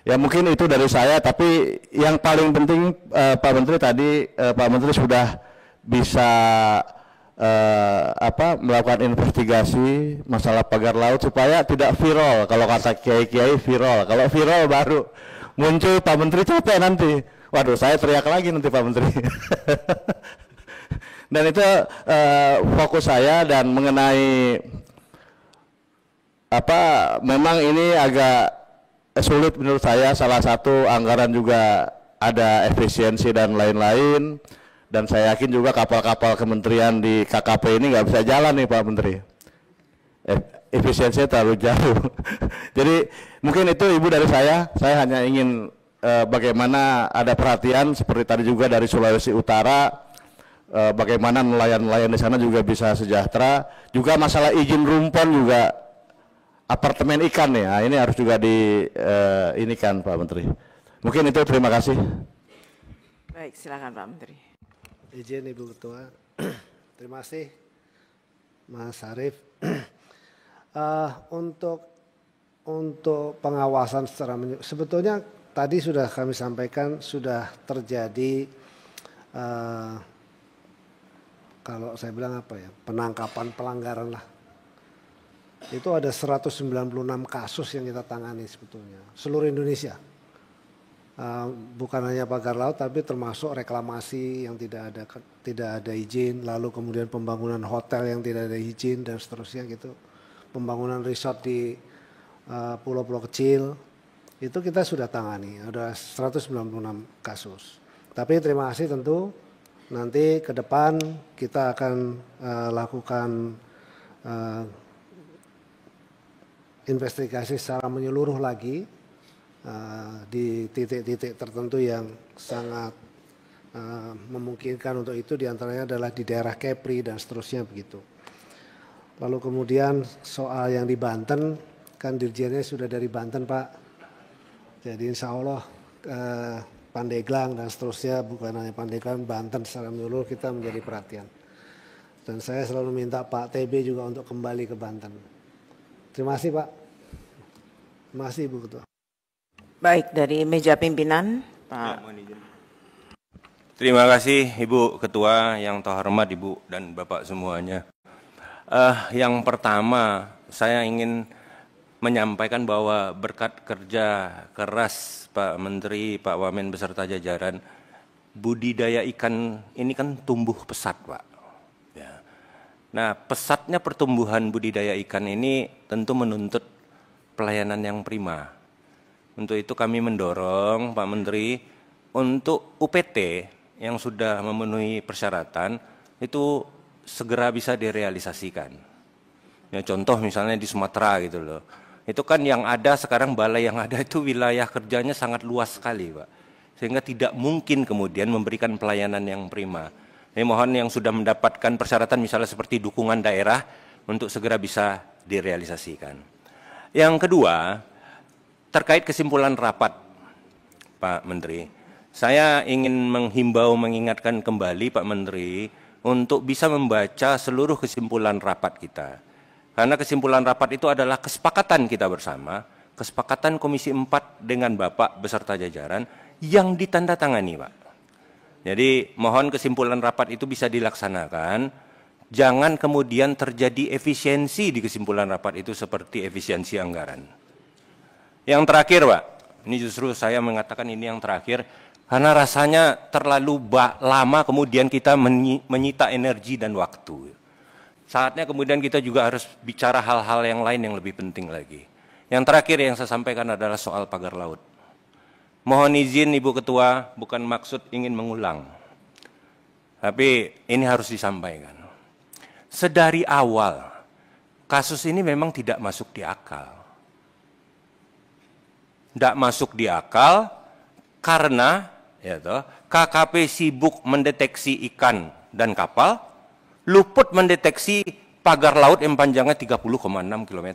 Ya mungkin itu dari saya, tapi yang paling penting Pak Menteri tadi, Pak Menteri sudah bisa melakukan investigasi masalah pagar laut supaya tidak viral. Kalau kata kiai-kiai viral, kalau viral baru muncul Pak Menteri capek nanti. Waduh, saya teriak lagi nanti Pak Menteri. Dan itu fokus saya. Dan mengenai memang ini agak sulit menurut saya. Salah satu anggaran juga ada efisiensi dan lain-lain. Dan saya yakin juga kapal-kapal kementerian di KKP ini nggak bisa jalan nih Pak Menteri. Efisiensinya terlalu jauh. Jadi mungkin itu Ibu dari saya hanya ingin bagaimana ada perhatian seperti tadi juga dari Sulawesi Utara, bagaimana nelayan-nelayan di sana juga bisa sejahtera. Juga masalah izin rumpon juga apartemen ikan nih, nah, ini harus juga ini kan Pak Menteri. Mungkin itu, terima kasih. Baik, silakan Pak Menteri. Izin Ibu Ketua. Terima kasih Mas Arief. Untuk pengawasan secara sebetulnya tadi sudah kami sampaikan sudah terjadi kalau saya bilang penangkapan pelanggaran lah. Itu ada 196 kasus yang kita tangani sebetulnya seluruh Indonesia. Bukan hanya pagar laut tapi termasuk reklamasi yang tidak ada izin, lalu kemudian pembangunan hotel yang tidak ada izin dan seterusnya gitu, pembangunan resort di pulau-pulau kecil, itu kita sudah tangani, ada 196 kasus. Tapi terima kasih, tentu nanti ke depan kita akan lakukan investigasi secara menyeluruh lagi di titik-titik tertentu yang sangat memungkinkan untuk itu, diantaranya adalah di daerah Kepri dan seterusnya begitu. Lalu kemudian soal yang di Banten, kan dirjennya sudah dari Banten Pak, jadi insya Allah Pandeglang dan seterusnya, bukan hanya Pandeglang, Banten secara menyeluruh kita menjadi perhatian. Dan saya selalu minta Pak TB juga untuk kembali ke Banten. Terima kasih Pak. Terima kasih Ibu Ketua. Baik, dari meja pimpinan, Pak. Terima kasih Ibu Ketua, yang terhormat Ibu dan Bapak semuanya. Yang pertama, saya ingin menyampaikan bahwa berkat kerja keras Pak Menteri, Pak Wamen beserta jajaran, budidaya ikan ini kan tumbuh pesat, Pak. Ya. Nah, pesatnya pertumbuhan budidaya ikan ini tentu menuntut pelayanan yang prima. Untuk itu kami mendorong Pak Menteri untuk UPT yang sudah memenuhi persyaratan itu segera bisa direalisasikan. Ya, contoh misalnya di Sumatera gitu loh. Itu kan yang ada sekarang, balai yang ada itu wilayah kerjanya sangat luas sekali Pak. Sehingga tidak mungkin kemudian memberikan pelayanan yang prima. Ini mohon yang sudah mendapatkan persyaratan misalnya seperti dukungan daerah untuk segera bisa direalisasikan. Yang kedua, terkait kesimpulan rapat Pak Menteri, saya ingin menghimbau, mengingatkan kembali Pak Menteri untuk bisa membaca seluruh kesimpulan rapat kita. Karena kesimpulan rapat itu adalah kesepakatan kita bersama, kesepakatan Komisi 4 dengan Bapak beserta jajaran yang ditandatangani, Pak. Jadi mohon kesimpulan rapat itu bisa dilaksanakan, jangan kemudian terjadi efisiensi di kesimpulan rapat itu seperti efisiensi anggaran. Yang terakhir, Pak, ini justru saya mengatakan ini yang terakhir, karena rasanya terlalu lama kemudian kita menyita energi dan waktu. Saatnya kemudian kita juga harus bicara hal-hal yang lain yang lebih penting lagi. Yang terakhir yang saya sampaikan adalah soal pagar laut. Mohon izin Ibu Ketua, bukan maksud ingin mengulang. Tapi ini harus disampaikan. Sedari awal, kasus ini memang tidak masuk di akal. Tidak masuk di akal karena ya toh, KKP sibuk mendeteksi ikan dan kapal, luput mendeteksi pagar laut yang panjangnya 30,6 km.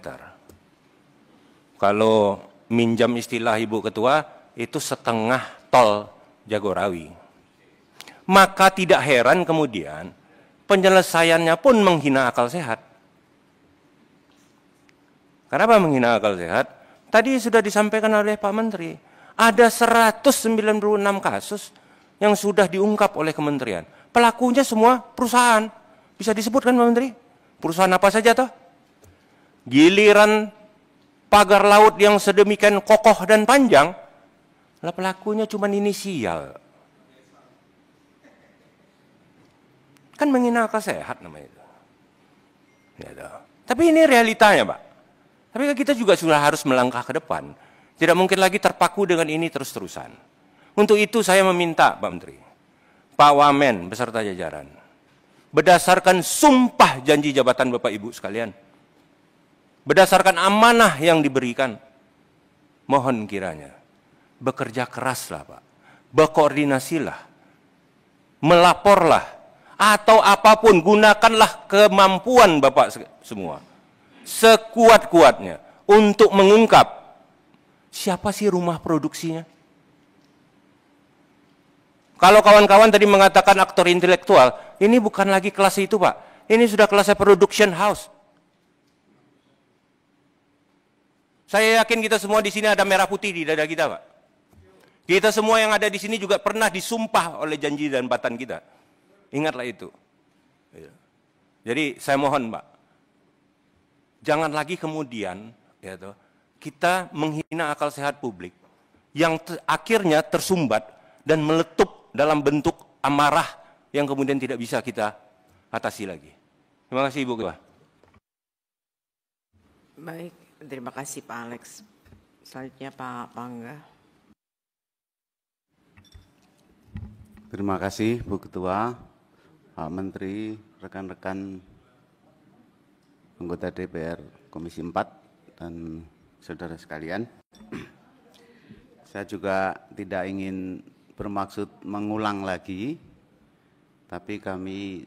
Kalau minjam istilah Ibu Ketua, itu setengah tol Jagorawi. Maka tidak heran kemudian penyelesaiannya pun menghina akal sehat. Kenapa menghina akal sehat? Tadi sudah disampaikan oleh Pak Menteri, ada 196 kasus yang sudah diungkap oleh kementerian. Pelakunya semua perusahaan. Bisa disebutkan Pak Menteri? Perusahaan apa saja toh? Giliran pagar laut yang sedemikian kokoh dan panjang, lah pelakunya cuma inisial. Kan menghina akal sehat namanya itu. Ya, tapi ini realitanya, Pak. Tapi kita juga sudah harus melangkah ke depan. Tidak mungkin lagi terpaku dengan ini terus-terusan. Untuk itu saya meminta Pak Menteri, Pak Wamen beserta jajaran, berdasarkan sumpah janji jabatan Bapak Ibu sekalian, berdasarkan amanah yang diberikan, mohon kiranya bekerja keraslah Pak, berkoordinasilah, melaporlah, atau apapun, gunakanlah kemampuan Bapak semua, sekuat-kuatnya untuk mengungkap siapa sih rumah produksinya. Kalau kawan-kawan tadi mengatakan aktor intelektual, ini bukan lagi kelas itu Pak, ini sudah kelasnya production house. Saya yakin kita semua di sini ada merah putih di dada kita Pak. Kita semua yang ada di sini juga pernah disumpah oleh janji dan batan kita. Ingatlah itu. Jadi saya mohon Pak, jangan lagi kemudian ya toh, kita menghina akal sehat publik yang akhirnya tersumbat dan meletup dalam bentuk amarah yang kemudian tidak bisa kita atasi lagi. Terima kasih Ibu Ketua. Baik, terima kasih Pak Alex. Selanjutnya Pak Pangga. Terima kasih Bu Ketua, Pak Menteri, rekan-rekan anggota DPR Komisi 4 dan saudara sekalian. Saya juga tidak ingin bermaksud mengulang lagi, tapi kami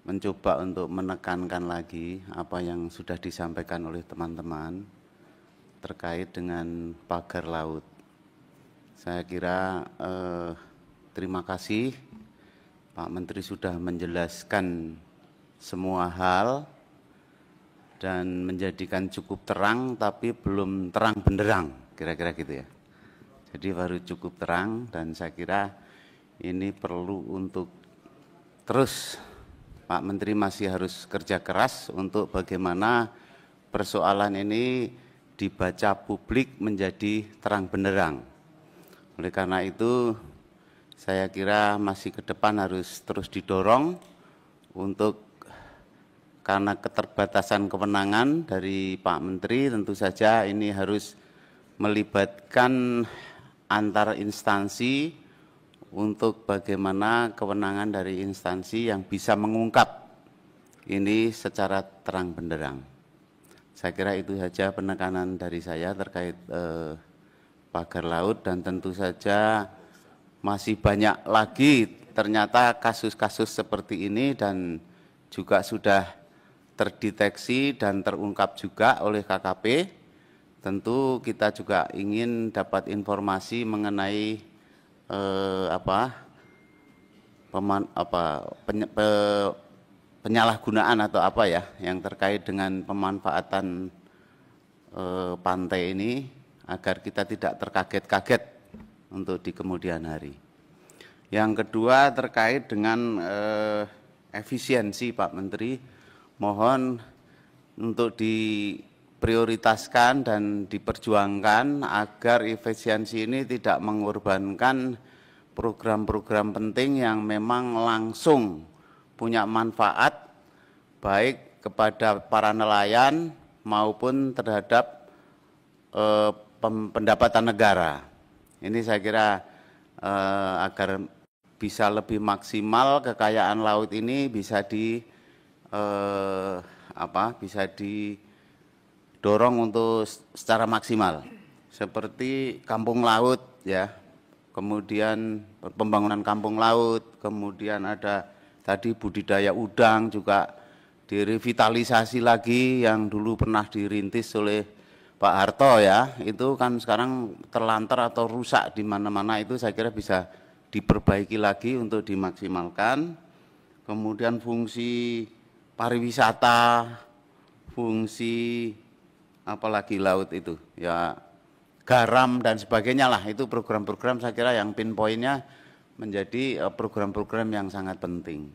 mencoba untuk menekankan lagi apa yang sudah disampaikan oleh teman-teman terkait dengan pagar laut. Saya kira terima kasih Pak Menteri sudah menjelaskan semua hal dan menjadikan cukup terang tapi belum terang benderang, kira-kira gitu ya. Jadi baru cukup terang dan saya kira ini perlu untuk terus Pak Menteri masih harus kerja keras untuk bagaimana persoalan ini dibaca publik menjadi terang benderang. Oleh karena itu saya kira masih ke depan harus terus didorong untuk, karena keterbatasan kewenangan dari Pak Menteri, tentu saja ini harus melibatkan antar instansi untuk bagaimana kewenangan dari instansi yang bisa mengungkap ini secara terang benderang. Saya kira itu saja penekanan dari saya terkait pagar laut, dan tentu saja masih banyak lagi ternyata kasus-kasus seperti ini dan juga sudah terdeteksi dan terungkap juga oleh KKP. Tentu kita juga ingin dapat informasi mengenai penyalahgunaan atau apa ya yang terkait dengan pemanfaatan pantai ini agar kita tidak terkaget-kaget untuk di kemudian hari. Yang kedua terkait dengan efisiensi Pak Menteri, mohon untuk diprioritaskan dan diperjuangkan agar efisiensi ini tidak mengorbankan program-program penting yang memang langsung punya manfaat baik kepada para nelayan maupun terhadap pendapatan negara. Ini saya kira agar bisa lebih maksimal kekayaan laut ini bisa didorong untuk secara maksimal. Seperti kampung laut ya. Kemudian pembangunan kampung laut, kemudian ada tadi budidaya udang juga direvitalisasi lagi yang dulu pernah dirintis oleh Pak Harto ya, itu kan sekarang terlantar atau rusak di mana-mana, itu saya kira bisa diperbaiki lagi untuk dimaksimalkan. Kemudian fungsi pariwisata, fungsi apalagi laut itu ya, garam dan sebagainya lah, itu program-program saya kira yang pinpointnya menjadi program-program yang sangat penting.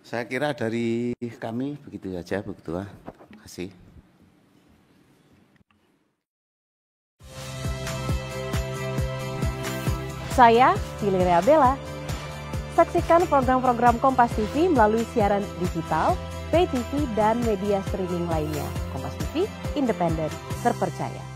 Saya kira dari kami begitu saja Bu Ketua. Terima kasih. Saya Valeria Bella. Saksikan program-program Kompas TV melalui siaran digital, pay TV dan media streaming lainnya. Kompas TV, independen, terpercaya.